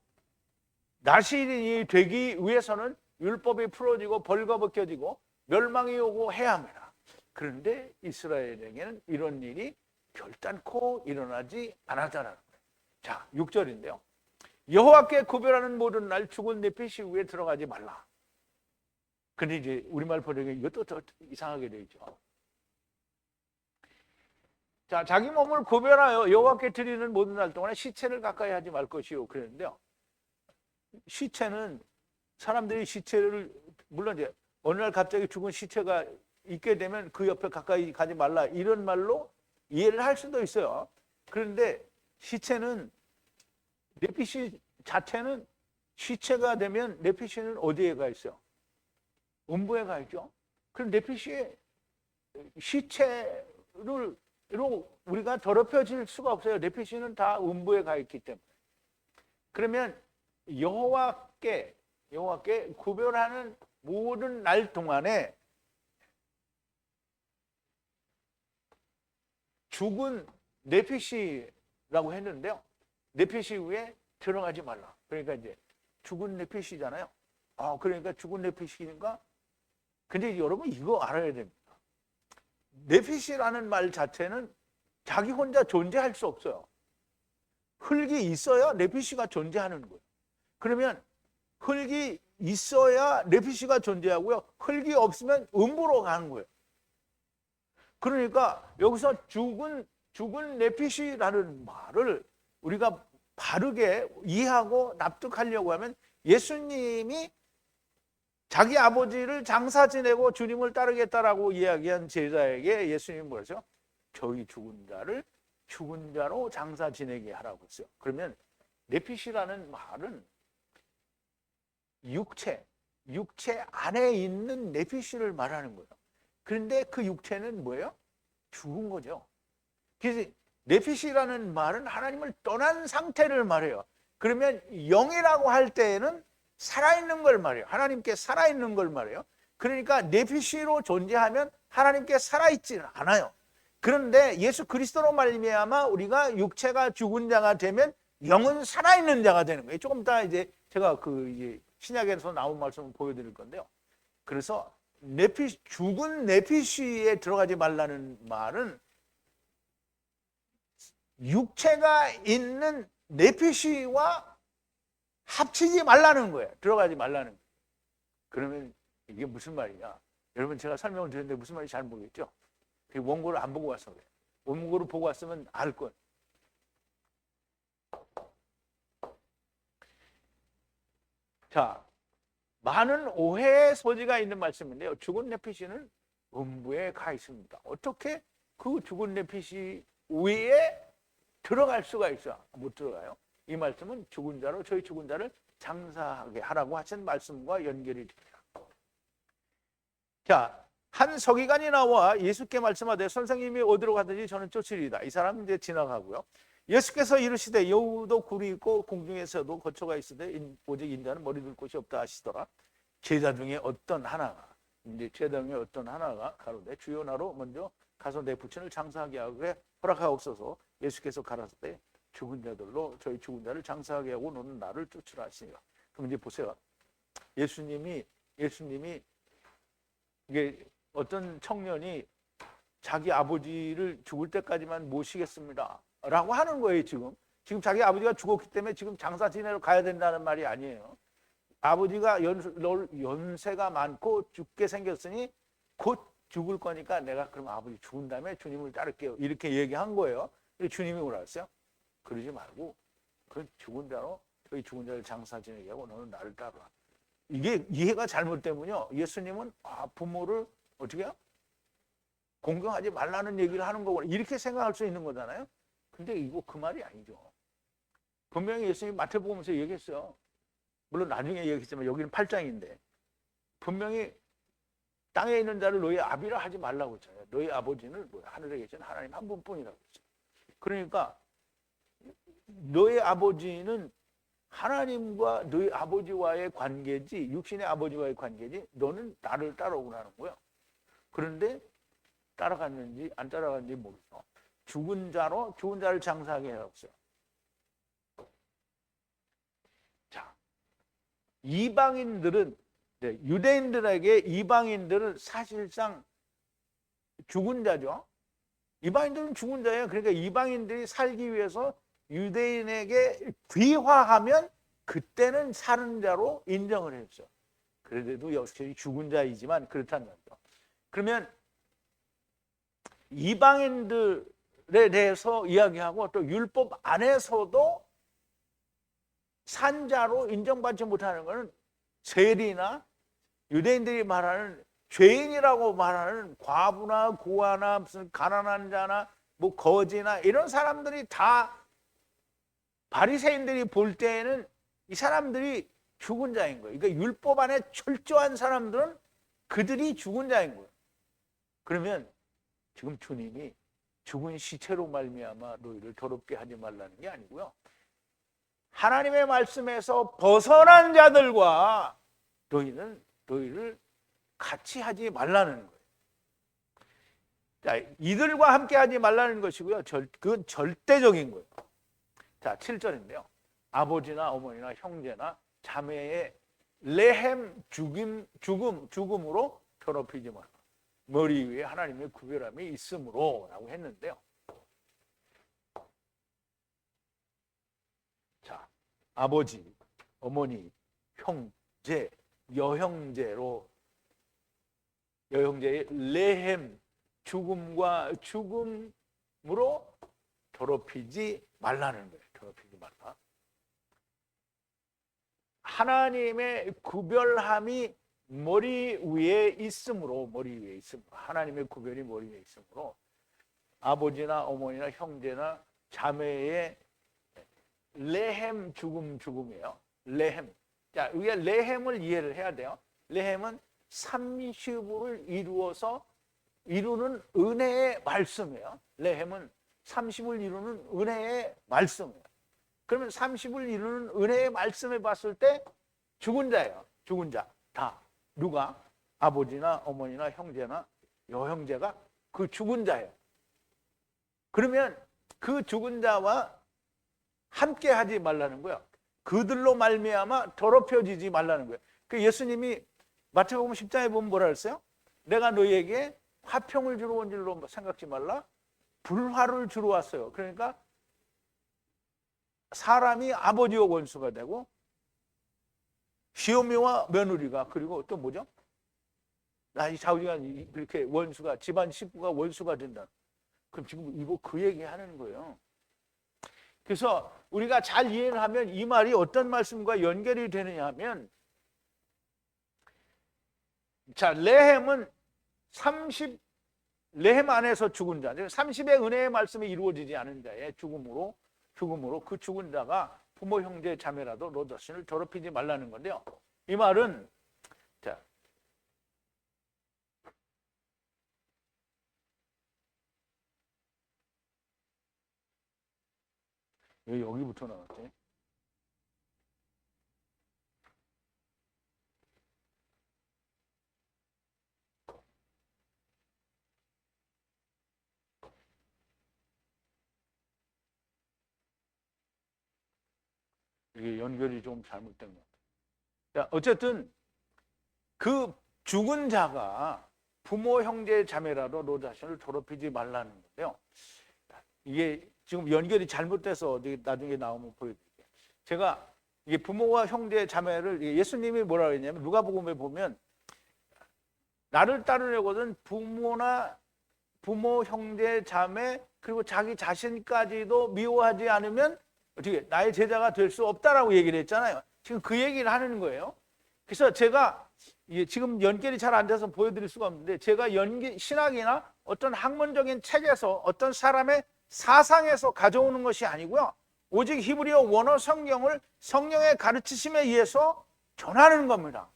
나시린이 되기 위해서는 율법이 풀어지고 벌거 벗겨지고 멸망이 오고 해야 합니다. 그런데 이스라엘에게는 이런 일이 결단코 일어나지 않았다는 거예요. 자, 6절인데요. 여호와께 구별하는 모든 날 죽은 내핏이 위에 들어가지 말라. 근데 이제 우리말 번역에 이것도 더 이상하게 되어 있죠. 자, 자기 몸을 구별하여 여호와께 드리는 모든 날 동안에 시체를 가까이 하지 말 것이요. 그랬는데요. 시체는 사람들이 시체를 물론 이제 어느 날 갑자기 죽은 시체가 있게 되면 그 옆에 가까이 가지 말라 이런 말로 이해를 할 수도 있어요. 그런데 시체는 네피시 자체는 시체가 되면 네피시는 어디에 가 있어요? 음부에 가 있죠. 그럼 네피시의 시체로 우리가 더럽혀질 수가 없어요. 네피시는 다 음부에 가 있기 때문에. 그러면 여호와께 구별하는 모든 날 동안에 죽은 네피시라고 했는데요. 네피시 위에 들어가지 말라. 그러니까 이제 죽은 네피시잖아요. 그러니까 죽은 네피시니까. 근데 여러분 이거 알아야 됩니다. 네피시라는 말 자체는 자기 혼자 존재할 수 없어요. 흙이 있어야 네피시가 존재하는 거예요. 그러면 흙이 있어야 네피시가 존재하고요. 흙이 없으면 음부로 가는 거예요. 그러니까 여기서 죽은 네피시라는 말을 우리가 바르게 이해하고 납득하려고 하면 예수님이 자기 아버지를 장사 지내고 주님을 따르겠다라고 이야기한 제자에게 예수님이 뭐라죠? 저희 죽은 자를 죽은 자로 장사 지내게 하라고 했어요. 그러면 네피시라는 말은 육체 안에 있는 네피시를 말하는 거예요. 그런데 그 육체는 뭐예요? 죽은 거죠. 그래서 네피시라는 말은 하나님을 떠난 상태를 말해요. 그러면 영이라고 할 때에는 살아있는 걸 말해요. 하나님께 살아있는 걸 말해요. 그러니까 네피시로 존재하면 하나님께 살아있지는 않아요. 그런데 예수 그리스도로 말미암아 우리가 육체가 죽은 자가 되면 영은 살아있는 자가 되는 거예요. 조금 이따 이제 제가 이제 신약에서 나온 말씀을 보여드릴 건데요. 그래서 죽은 네피시에 들어가지 말라는 말은 육체가 있는 네피시와 합치지 말라는 거예요. 들어가지 말라는 거예요. 그러면 이게 무슨 말이냐? 여러분 제가 설명을 드렸는데 무슨 말인지 잘 모르겠죠? 원고를 안 보고 와서 그래요. 원고를 보고 왔으면 알 거예요. 자, 많은 오해의 소지가 있는 말씀인데요. 죽은 네피시는 음부에 가 있습니다. 어떻게 그 죽은 네피시 위에 들어갈 수가 있어? 못 들어가요. 이 말씀은 죽은 자로 저희 죽은 자를 장사하게 하라고 하신 말씀과 연결이 됩니다. 자, 한 서기관이 나와 예수께 말씀하되 선생님이 어디로 가든지 저는 쫓으리이다. 이 사람은 이제 지나가고요. 예수께서 이르시되 여우도 굴이 있고 공중에서도 거처가 있으되 오직 인자는 머리 둘 곳이 없다 하시더라. 제자 중에 어떤 하나가 가로되 주여 나로 먼저 가서 내 부친을 장사하게 하고 허락하옵소서. 예수께서 가라사대 죽은 자들로 저희 죽은 자를 장사하게 하고 너는 나를 쫓으라 하시니라. 그럼 이제 보세요. 예수님이 이게 어떤 청년이 자기 아버지를 죽을 때까지만 모시겠습니다 라고 하는 거예요. 지금 지금 자기 아버지가 죽었기 때문에 지금 장사 지내러 가야 된다는 말이 아니에요. 아버지가 연세가 많고 죽게 생겼으니 곧 죽을 거니까 내가 그럼 아버지 죽은 다음에 주님을 따를게요. 이렇게 얘기한 거예요. 주님이 뭐라 했어요? 그러지 말고 그 죽은 자로 저희 죽은 자를 장사 지내게 하고 너는 나를 따르라. 이게 이해가 잘못되면요. 예수님은 부모를 어떻게 해요? 공경하지 말라는 얘기를 하는 거구나. 이렇게 생각할 수 있는 거잖아요. 근데 이거 그 말이 아니죠. 분명히 예수님이 마태복음에서 얘기했어요. 물론 나중에 얘기했지만 여기는 8장인데 분명히 땅에 있는 자를 너희 아비라 하지 말라고 했잖아요. 너희 아버지는 하늘에 계신 하나님 한 분뿐이라고 했어요. 그러니까 너희 아버지는 하나님과 너희 아버지와의 관계지, 육신의 아버지와의 관계지, 너는 나를 따라오라는 거야. 그런데 따라갔는지 안 따라갔는지 모르겠어. 죽은 자를 장사하게 해놨어요. 자, 이방인들은, 유대인들에게 이방인들은 사실상 죽은 자죠. 이방인들은 죽은 자예요. 그러니까 이방인들이 살기 위해서 유대인에게 귀화하면 그때는 사는 자로 인정을 했죠. 그래도 역시 죽은 자이지만 그렇다는 거죠. 그러면 이방인들에 대해서 이야기하고 또 율법 안에서도 산자로 인정받지 못하는 것은 세리나 유대인들이 말하는 죄인이라고 말하는 과부나 고아나 무슨 가난한 자나 뭐 거지나 이런 사람들이 다 바리새인들이 볼 때에는 이 사람들이 죽은 자인 거예요. 그러니까 율법 안에 철저한 사람들은 그들이 죽은 자인 거예요. 그러면 지금 주님이 죽은 시체로 말미암아 너희를 더럽게 하지 말라는 게 아니고요. 하나님의 말씀에서 벗어난 자들과 너희를 같이 하지 말라는 거예요. 자, 이들과 함께 하지 말라는 것이고요. 그건 절대적인 거예요. 자, 7절인데요. 아버지나 어머니나 형제나 자매의 레헴 죽음으로 더럽히지 말라. 머리 위에 하나님의 구별함이 있으므로 라고 했는데요. 자, 아버지, 어머니, 형제, 여형제의 레헴 죽음으로 더럽히지 말라는 거예요. 더럽히지 말라. 하나님의 구별함이 머리 위에 있으므로 하나님의 구별이 머리 위에 있으므로 아버지나 어머니나 형제나 자매의 레헴 죽음이에요. 레헴. 자, 우리가 레헴을 이해를 해야 돼요. 레헴은 30을 이루는 은혜의 말씀이에요. 레헴은 30을 이루는 은혜의 말씀이에요. 그러면 30을 이루는 은혜의 말씀을 봤을 때 죽은 자예요. 죽은 자. 다. 누가? 아버지나 어머니나 형제나 여형제가 그 죽은 자예요. 그러면 그 죽은 자와 함께 하지 말라는 거예요. 그들로 말미암아 더럽혀지지 말라는 거예요. 그 예수님이 마태복음 10장에 보면 뭐라 그랬어요? 내가 너희에게 화평을 주러 온 줄로 생각지 말라. 불화를 주러 왔어요. 그러니까 사람이 아버지와 원수가 되고 시어미와 며느리가 그리고 또 뭐죠? 이 자우지가 이렇게 원수가 집안 식구가 원수가 된다. 그럼 지금 이거 그 얘기하는 거예요. 그래서 우리가 잘 이해를 하면 이 말이 어떤 말씀과 연결이 되느냐 하면 자, 레헴은 레헴 안에서 죽은 자, 30의 은혜의 말씀이 이루어지지 않은 자의 죽음으로 그 죽은 자가 부모, 형제, 자매라도 너 자신을 더럽히지 말라는 건데요. 이 말은 자, 왜 여기부터 나왔지? 이게 연결이 좀 잘못된 것 같아요. 자, 어쨌든 그 죽은 자가 부모, 형제, 자매라도 너 자신을 더럽히지 말라는 건데요. 이게 지금 연결이 잘못돼서 나중에 나오면 보여드릴게요. 제가 이게 부모와 형제 자매를 예수님이 뭐라 그랬냐면 누가복음에 보면 나를 따르려거든 부모, 형제, 자매 그리고 자기 자신까지도 미워하지 않으면 어떻게 나의 제자가 될 수 없다라고 얘기를 했잖아요. 지금 그 얘기를 하는 거예요. 그래서 제가 지금 연결이 잘 안 돼서 보여드릴 수가 없는데 제가 신학이나 어떤 학문적인 책에서 어떤 사람의 사상에서 가져오는 것이 아니고요. 오직 히브리어 원어 성경을 성령의 가르치심에 의해서 전하는 겁니다.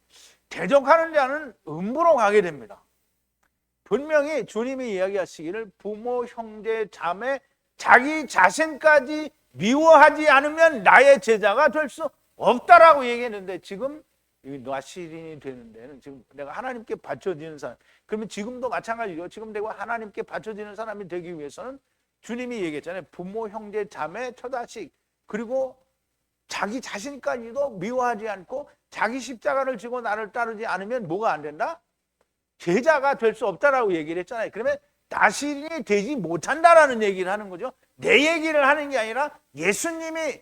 대적하는 자는 음부로 가게 됩니다. 분명히 주님이 이야기하시기를 부모, 형제, 자매, 자기 자신까지 미워하지 않으면 나의 제자가 될 수 없다라고 얘기했는데 지금 나시린이 되는 데는 지금 내가 하나님께 바쳐지는 사람, 그러면 지금도 마찬가지죠. 지금 내가 하나님께 바쳐지는 사람이 되기 위해서는 주님이 얘기했잖아요. 부모, 형제, 자매, 처자식 그리고 자기 자신까지도 미워하지 않고 자기 십자가를 지고 나를 따르지 않으면 뭐가 안 된다? 제자가 될 수 없다라고 얘기를 했잖아요. 그러면 나시린이 되지 못한다라는 얘기를 하는 거죠. 내 얘기를 하는 게 아니라 예수님이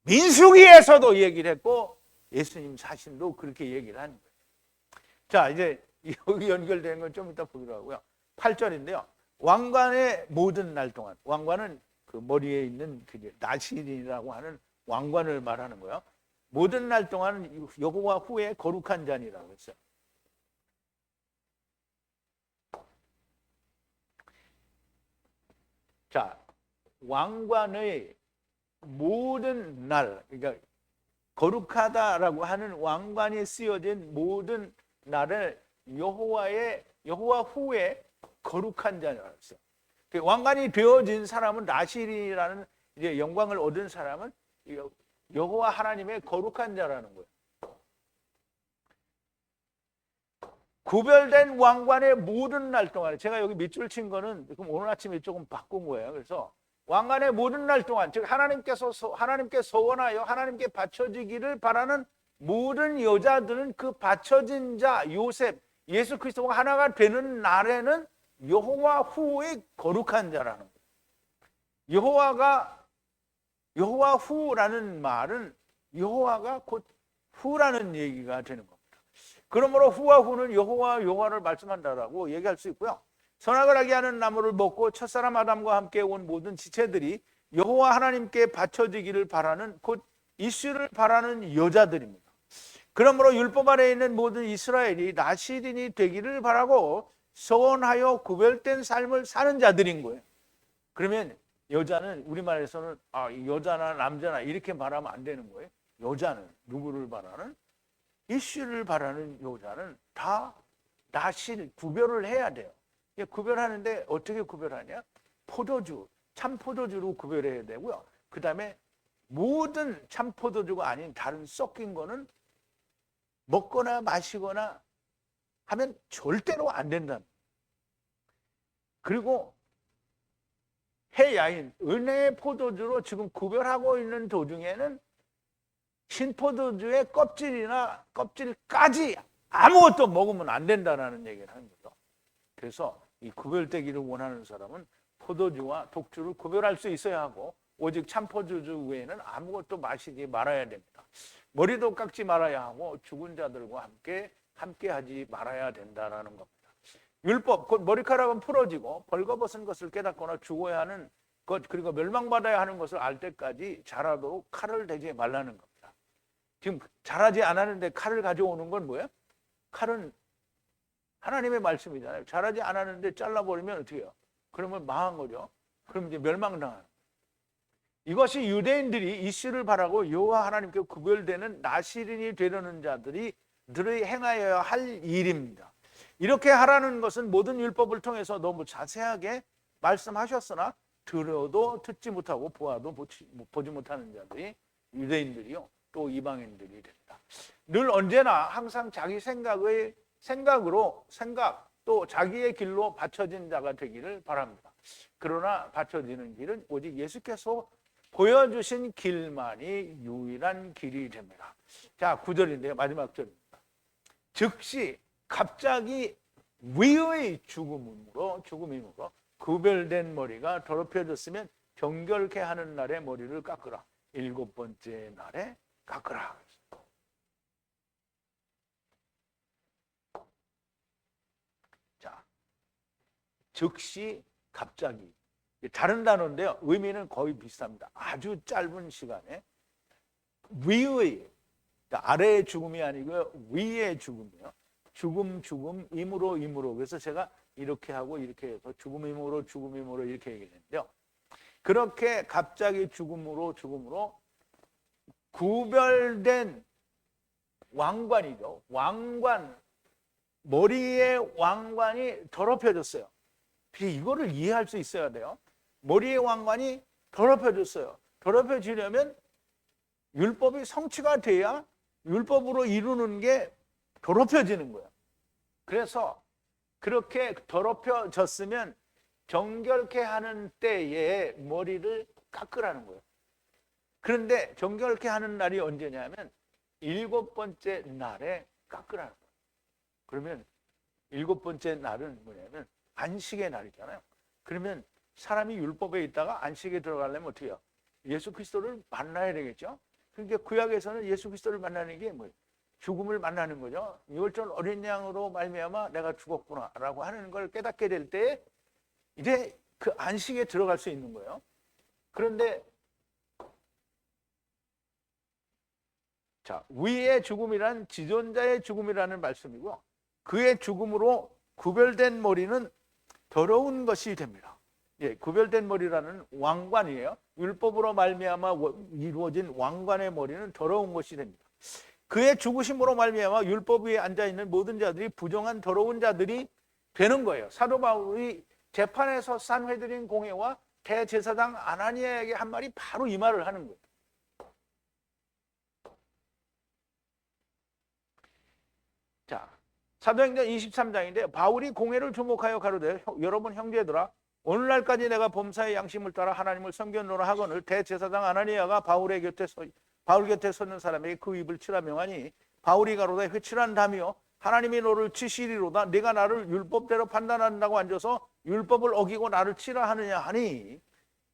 민수기에서도 얘기를 했고 예수님 자신도 그렇게 얘기를 하는 거예요. 자, 이제 여기 연결되는 건 좀 이따 보기로 하고요. 8절인데요. 왕관의 모든 날 동안, 왕관은 그 머리에 있는 그 나시린이라고 하는 왕관을 말하는 거예요. 모든 날 동안 여호와 후에 거룩한 자니라고 했어요. 자, 왕관의 모든 날, 그러니까 거룩하다라고 하는 왕관이 쓰여진 모든 날을 여호와 후에 거룩한 자라고 했어요. 왕관이 되어진 사람은 나시린이라는 이제 영광을 얻은 사람은 여호와 하나님의 거룩한 자라는 거예요. 구별된 왕관의 모든 날 동안에 제가 여기 밑줄 친 거는 그럼 오늘 아침에 조금 바꾼 거예요. 그래서 왕관의 모든 날 동안 즉 하나님께 서원하여 하나님께 바쳐지기를 바라는 모든 여자들은 그 바쳐진 자 요셉 예수 그리스도가 하나가 되는 날에는 여호와 후의 거룩한 자라는 거예요. 여호와 후라는 말은 여호와가 곧 후라는 얘기가 되는 겁니다. 그러므로 후와 후는 여호와를 말씀한다라고 얘기할 수 있고요. 선악을 알게 하는 나무를 먹고 첫사람 아담과 함께 온 모든 지체들이 여호와 하나님께 바쳐지기를 바라는 곧 이슈를 바라는 여자들입니다. 그러므로 율법 아래에 있는 모든 이스라엘이 나시린이 되기를 바라고 서원하여 구별된 삶을 사는 자들인 거예요. 그러면 여자는 우리말에서는 여자나 남자나 이렇게 말하면 안 되는 거예요. 여자는 누구를 바라는? 이슈를 바라는 여자는 다 나실 구별을 해야 돼요. 구별하는데 어떻게 구별하냐? 참 포도주로 구별해야 되고요. 그 다음에 모든 참 포도주가 아닌 다른 섞인 거는 먹거나 마시거나 하면 절대로 안 된다. 그리고 해야인 은혜의 포도주로 지금 구별하고 있는 도중에는 신포도주의 껍질까지 아무것도 먹으면 안 된다는 얘기를 하는 거죠. 그래서 이 구별되기를 원하는 사람은 포도주와 독주를 구별할 수 있어야 하고 오직 참포도주 외에는 아무것도 마시지 말아야 됩니다. 머리도 깎지 말아야 하고 죽은 자들과 함께 하지 말아야 된다는 겁니다. 율법, 곧 머리카락은 풀어지고 벌거벗은 것을 깨닫거나 죽어야 하는 것 그리고 멸망받아야 하는 것을 알 때까지 자라도록 칼을 대지 말라는 겁니다. 지금 자라지 않았는데 칼을 가져오는 건 뭐예요? 칼은 하나님의 말씀이잖아요. 자라지 않았는데 잘라버리면 어떻게 해요? 그러면 망한 거죠. 그럼 이제 멸망당하는 거예요. 이것이 유대인들이 이슈를 바라고 여호와 하나님께 구별되는 나시린이 되려는 자들이 행하여야 할 일입니다. 이렇게 하라는 것은 모든 율법을 통해서 너무 자세하게 말씀하셨으나 들어도 듣지 못하고 보아도 보지 못하는 자들이 유대인들이요 또 이방인들이 된다. 늘 언제나 항상 자기 생각으로 또 자기의 길로 바쳐진 자가 되기를 바랍니다. 그러나 바쳐지는 길은 오직 예수께서 보여주신 길만이 유일한 길이 됩니다. 자, 9절인데요. 마지막 절입니다. 즉시 갑자기 위의 죽음이므로 구별된 머리가 더럽혀졌으면 정결케 하는 날에 머리를 깎으라. 7번째 날에 깎으라. 자, 즉시 갑자기. 다른 단어인데요. 의미는 거의 비슷합니다. 아주 짧은 시간에 위의, 그러니까 아래의 죽음이 아니고요. 위의 죽음이요. 죽음, 임으로. 그래서 제가 이렇게 하고 이렇게 해서 죽음임으로 이렇게 얘기했는데요. 그렇게 갑자기 죽음으로 구별된 왕관이죠. 머리의 왕관이 더럽혀졌어요. 이거를 이해할 수 있어야 돼요. 머리의 왕관이 더럽혀졌어요. 더럽혀지려면 율법이 성취가 돼야 율법으로 이루는 게 더럽혀지는 거예요. 그래서 그렇게 더럽혀졌으면 정결케 하는 때에 머리를 깎으라는 거예요. 그런데 정결케 하는 날이 언제냐면 7번째 날에 깎으라는 거예요. 그러면 7번째 날은 뭐냐면 안식의 날이잖아요. 그러면 사람이 율법에 있다가 안식에 들어가려면 어떻게 해요? 예수 그리스도를 만나야 되겠죠. 그러니까 구약에서는 예수 그리스도를 만나는 게 뭐예요? 죽음을 만나는 거죠. 유월절 어린 양으로 말미암아 내가 죽었구나라고 하는 걸 깨닫게 될 때 이제 그 안식에 들어갈 수 있는 거예요. 그런데 자, 위의 죽음이란 지존자의 죽음이라는 말씀이고 그의 죽음으로 구별된 머리는 더러운 것이 됩니다. 예, 구별된 머리라는 왕관이에요. 율법으로 말미암아 이루어진 왕관의 머리는 더러운 것이 됩니다. 그의 죽으심으로 말미암아 율법 위에 앉아있는 모든 자들이 부정한 더러운 자들이 되는 거예요. 사도 바울이 재판에서 산회드린 공회와 대제사장 아나니아에게 한 말이 바로 이 말을 하는 거예요. 자, 사도행전 23장인데 바울이 공회를 주목하여 가로되 여러분 형제들아 오늘날까지 내가 범사의 양심을 따라 하나님을 섬겼노라 하거늘 대제사장 아나니아가 바울 곁에 섰는 사람에게 그 입을 치라 명하니 바울이 가로되 회칠한 담이여 하나님이 너를 치시리로다 네가 나를 율법대로 판단한다고 앉아서 율법을 어기고 나를 치라 하느냐 하니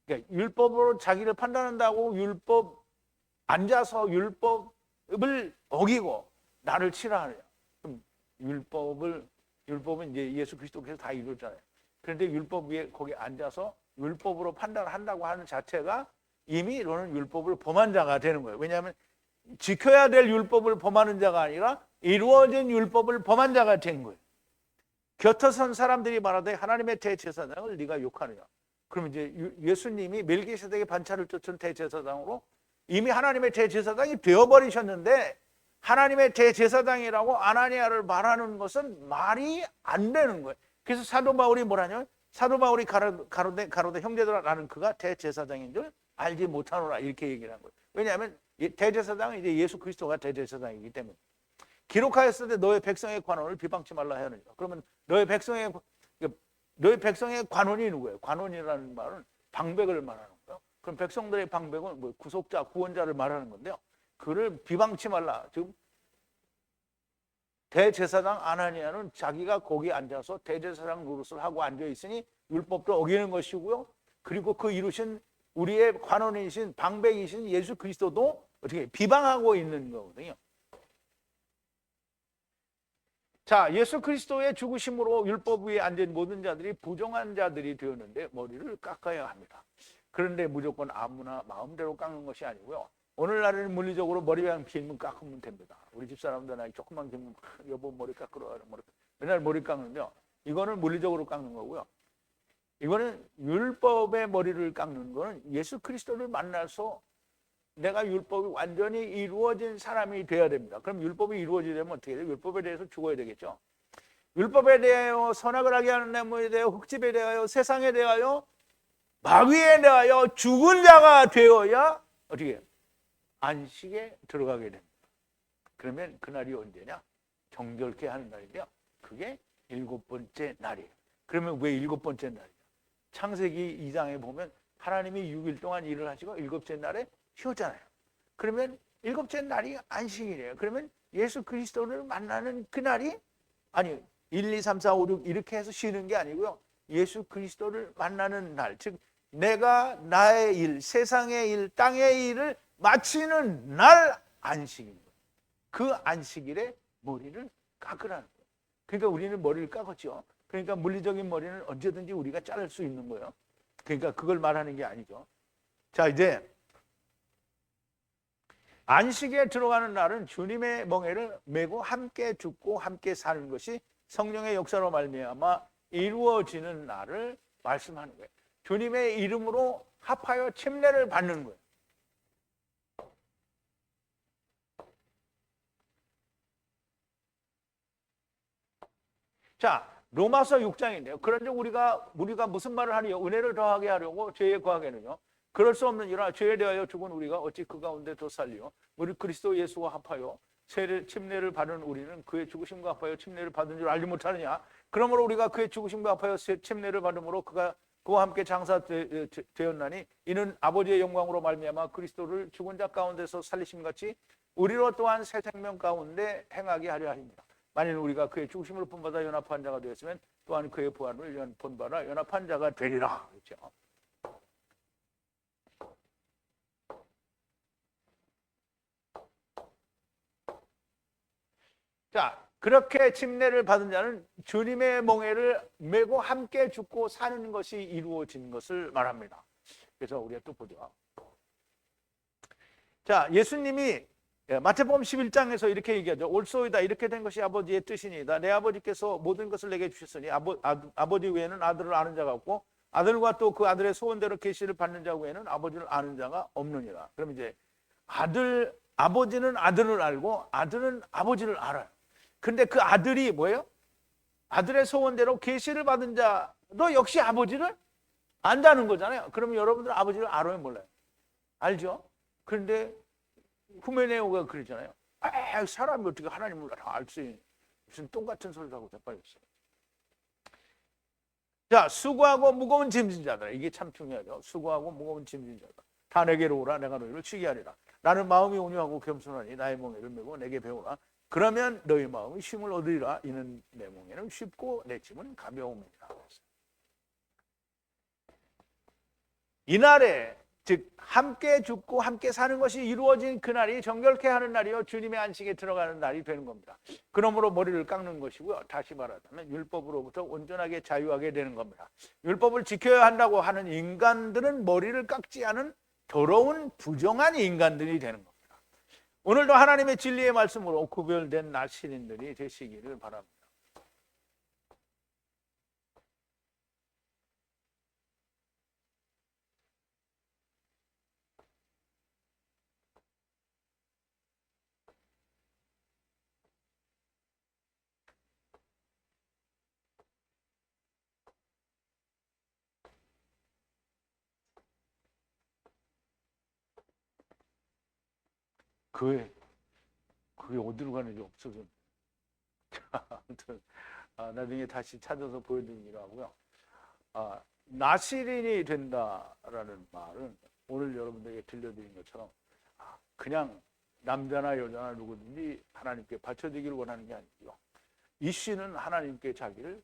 그러니까 율법으로 자기를 판단한다고 앉아서 율법을 어기고 나를 치라 하느냐. 그럼 율법은 이제 예수 그리스도께서 다 이루었잖아요. 그런데 율법 위에 거기 앉아서 율법으로 판단한다고 하는 자체가 이미 너는 율법을 범한 자가 되는 거예요. 왜냐하면 지켜야 될 율법을 범하는 자가 아니라 이루어진 율법을 범한 자가 된 거예요. 곁에선 사람들이 말하되 하나님의 대제사장을 네가 욕하느냐. 그러면 이제 예수님이 멜기세덱의 반차를 쫓은 대제사장으로 이미 하나님의 대제사장이 되어버리셨는데 하나님의 대제사장이라고 아나니아를 말하는 것은 말이 안 되는 거예요. 그래서 사도 바울이 뭐라냐면 사도 바울이 가로되 형제들아 나는 그가 대제사장인 줄 알지 못하노라 이렇게 얘기를 한 거예요. 왜냐하면 대제사장은 이제 예수 그리스도가 대제사장이기 때문에 기록하였을 때 너의 백성의 관원을 비방치 말라 하느니라. 그러면 너의 백성의 관원이 누구예요? 관원이라는 말은 방백을 말하는 거예요. 그럼 백성들의 방백은 뭐 구속자, 구원자를 말하는 건데요. 그를 비방치 말라. 지금 대제사장 아나니아는 자기가 거기 앉아서 대제사장 노릇을 하고 앉아 있으니 율법도 어기는 것이고요. 그리고 그 이루신 우리의 관원이신 방백이신 예수 그리스도도 어떻게 비방하고 있는 거거든요. 자, 예수 그리스도의 죽으심으로 율법 위에 앉은 모든 자들이 부정한 자들이 되었는데 머리를 깎아야 합니다. 그런데 무조건 아무나 마음대로 깎는 것이 아니고요. 오늘날은 물리적으로 머리만 길면 깎으면 됩니다. 우리 집사람들 나이 조금만 길면 여보 머리 깎으러 맨날 머리 깎는데요. 이거는 물리적으로 깎는 거고요. 이거는 율법의 머리를 깎는 거는 예수 그리스도를 만나서 내가 율법이 완전히 이루어진 사람이 돼야 됩니다. 그럼 율법이 이루어지려면 어떻게 돼요? 율법에 대해서 죽어야 되겠죠. 율법에 대하여 선악을 하게 하는 나무에 대하여 흙집에 대하여 세상에 대하여 마귀에 대하여 죽은 자가 되어야 어떻게 해요? 안식에 들어가게 됩니다. 그러면 그날이 언제냐? 정결케 하는 날인데요. 그게 7번째 날이에요. 그러면 왜 7번째 날이냐? 창세기 2장에 보면 하나님이 6일 동안 일을 하시고 7째 날에 쉬었잖아요. 그러면 7째 날이 안식이래요. 그러면 예수 그리스도를 만나는 그날이 아니 1, 2, 3, 4, 5, 6 이렇게 해서 쉬는 게 아니고요. 예수 그리스도를 만나는 날, 즉 내가 나의 일, 세상의 일, 땅의 일을 마치는 날 안식일. 그 안식일에 머리를 깎으라는 거예요. 그러니까 우리는 머리를 깎았죠. 그러니까 물리적인 머리는 언제든지 우리가 자를 수 있는 거예요. 그러니까 그걸 말하는 게 아니죠. 자, 이제 안식에 들어가는 날은 주님의 멍에를 메고 함께 죽고 함께 사는 것이 성령의 역사로 말미암아 이루어지는 날을 말씀하는 거예요. 주님의 이름으로 합하여 침례를 받는 거예요. 자, 로마서 6장인데요. 그런즉 우리가 무슨 말을 하리요? 은혜를 더하게 하려고 죄에 거하게는요. 그럴 수 없느니라. 죄에 대하여 죽은 우리가 어찌 그 가운데 더 살리요? 우리 그리스도 예수와 합하여 침례를 받은 우리는 그의 죽으심과 합하여 침례를 받은 줄 알지 못하느냐? 그러므로 우리가 그의 죽으심과 합하여 침례를 받음으로 그와 함께 장사되었나니 이는 아버지의 영광으로 말미암아 그리스도를 죽은 자 가운데서 살리심 같이 우리로 또한 새 생명 가운데 행하게 하려 하십니다. 만일 우리가 그의 죽으심을 본받아 연합한 자가 되었으면 또한 그의 부활을 본받아 연합한 자가 되리라. 그렇죠? 자, 그렇게 침례를 받은 자는 주님의 멍에를 메고 함께 죽고 사는 것이 이루어진 것을 말합니다. 그래서 우리가 또 보죠. 자, 예수님이 마태복음 11장에서 이렇게 얘기하죠. 올소이다. 이렇게 된 것이 아버지의 뜻이니이다. 내 아버지께서 모든 것을 내게 주셨으니 아버지 외에는 아들을 아는 자가 없고 아들과 또 그 아들의 소원대로 계시를 받는 자 외에는 아버지를 아는 자가 없느니라. 그럼 이제 아버지는 아들을 알고 아들은 아버지를 알아요. 근데 그 아들이 뭐예요? 아들의 소원대로 계시를 받은 자도 역시 아버지를 안다는 거잖아요. 그러면 여러분들 아버지를 알아요, 몰라요? 알죠? 그런데 후메네오가 그러잖아요. 사람이 어떻게 하나님을 다 알 수 있는 무슨 똥같은 소리를 하고 자빠졌어요. 자, 수고하고 무거운 짐진 자들. 이게 참 중요하죠. 수고하고 무거운 짐진 자들. 다 내게로 오라. 내가 너희를 쉬게 하리라. 나는 마음이 온유하고 겸손하니 나의 멍에를 메고 내게 배우라. 그러면 너희 마음이 쉼을 얻으리라. 이는 내 멍에는 쉽고 내 짐은 가벼움이라. 이날에 즉 함께 죽고 함께 사는 것이 이루어진 그날이 정결케 하는 날이요 주님의 안식에 들어가는 날이 되는 겁니다. 그러므로 머리를 깎는 것이고요. 다시 말하자면 율법으로부터 온전하게 자유하게 되는 겁니다. 율법을 지켜야 한다고 하는 인간들은 머리를 깎지 않은 더러운 부정한 인간들이 되는 겁니다. 오늘도 하나님의 진리의 말씀으로 구별된 나시린들이 되시기를 바랍니다. 그게 어디로 가는지 없어서 아무튼 나중에 다시 찾아서 보여드리기로 하고요. 나시린이 된다라는 말은 오늘 여러분들에게 들려드린 것처럼 그냥 남자나 여자나 누구든지 하나님께 바쳐지기를 원하는 게 아니고요. 이 씨는 하나님께 자기를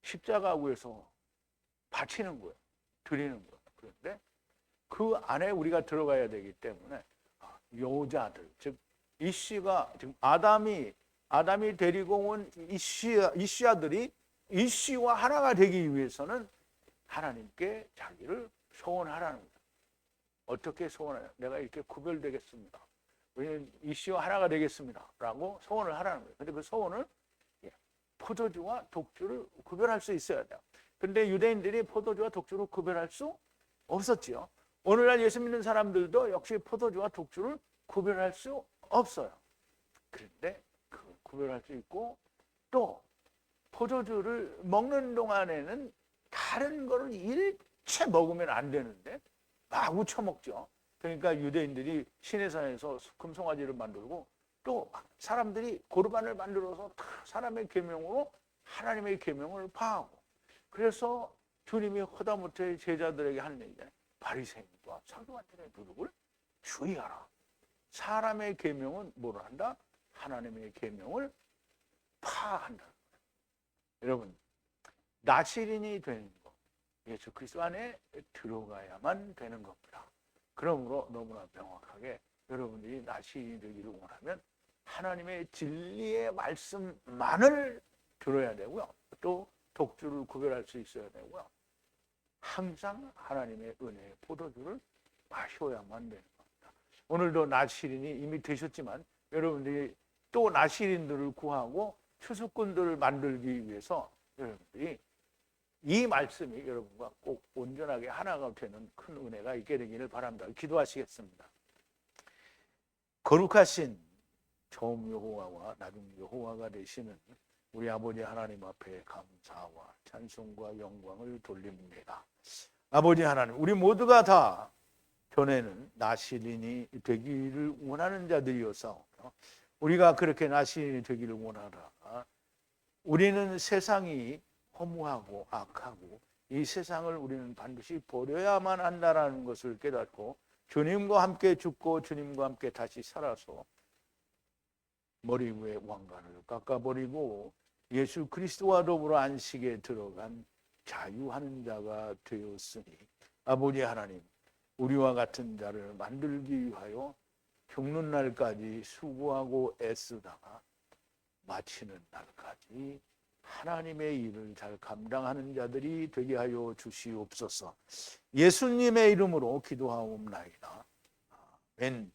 십자가 위에서 바치는 거예요. 드리는 거예요. 그런데 그 안에 우리가 들어가야 되기 때문에 여자들, 즉 이 씨가 지금 아담이 데리고 온 이 씨아들이 이 씨와 하나가 되기 위해서는 하나님께 자기를 소원하라는 거예요. 어떻게 소원해요? 내가 이렇게 구별되겠습니다. 왜냐하면 이 씨와 하나가 되겠습니다라고 소원을 하라는 거예요. 근데 그 소원을 포도주와 독주를 구별할 수 있어야 돼요. 근데 유대인들이 포도주와 독주를 구별할 수 없었지요. 오늘날 예수 믿는 사람들도 역시 포도주와 독주를 구별할 수 없어요. 그런데 구별할 수 있고 또 포도주를 먹는 동안에는 다른 거를 일체 먹으면 안 되는데 막 우쳐먹죠. 그러니까 유대인들이 시내산에서 금송아지를 만들고 또 사람들이 고르반을 만들어서 사람의 계명으로 하나님의 계명을 파하고 그래서 주님이 허다못해 제자들에게 하는 얘기잖아요. 바리새인과 서기관들의 누룩을 주의하라. 사람의 계명은 뭘 한다? 하나님의 계명을 파한다. 여러분, 나시린이 되는 것, 예수 그리스도 안에 들어가야만 되는 겁니다. 그러므로 너무나 명확하게 여러분들이 나시린이 되기를 원하면 하나님의 진리의 말씀만을 들어야 되고요. 또 독주를 구별할 수 있어야 되고요. 항상 하나님의 은혜의 포도주를 마셔야만 되는 겁니다. 오늘도 나시린이 이미 되셨지만 여러분들이 또 나시린들을 구하고 추수꾼들을 만들기 위해서 여러분들이 이 말씀이 여러분과 꼭 온전하게 하나가 되는 큰 은혜가 있게 되기를 바랍니다. 기도하시겠습니다. 거룩하신 처음 여호와와 나중 여호와가 되시는 우리 아버지 하나님 앞에 감사와 찬송과 영광을 돌립니다. 아버지 하나님, 우리 모두가 다 전에는 나시린이 되기를 원하는 자들이어서 우리가 그렇게 나시린이 되기를 원하라. 우리는 세상이 허무하고 악하고 이 세상을 우리는 반드시 버려야만 한다는 것을 깨닫고 주님과 함께 죽고 주님과 함께 다시 살아서 머리 위에 왕관을 깎아버리고 예수 그리스도와 더불어 안식에 들어간 자유하는 자가 되었으니 아버지 하나님, 우리와 같은 자를 만들기 위하여 죽는 날까지 수고하고 애쓰다가 마치는 날까지 하나님의 일을 잘 감당하는 자들이 되게 하여 주시옵소서. 예수님의 이름으로 기도하옵나이다. 아멘.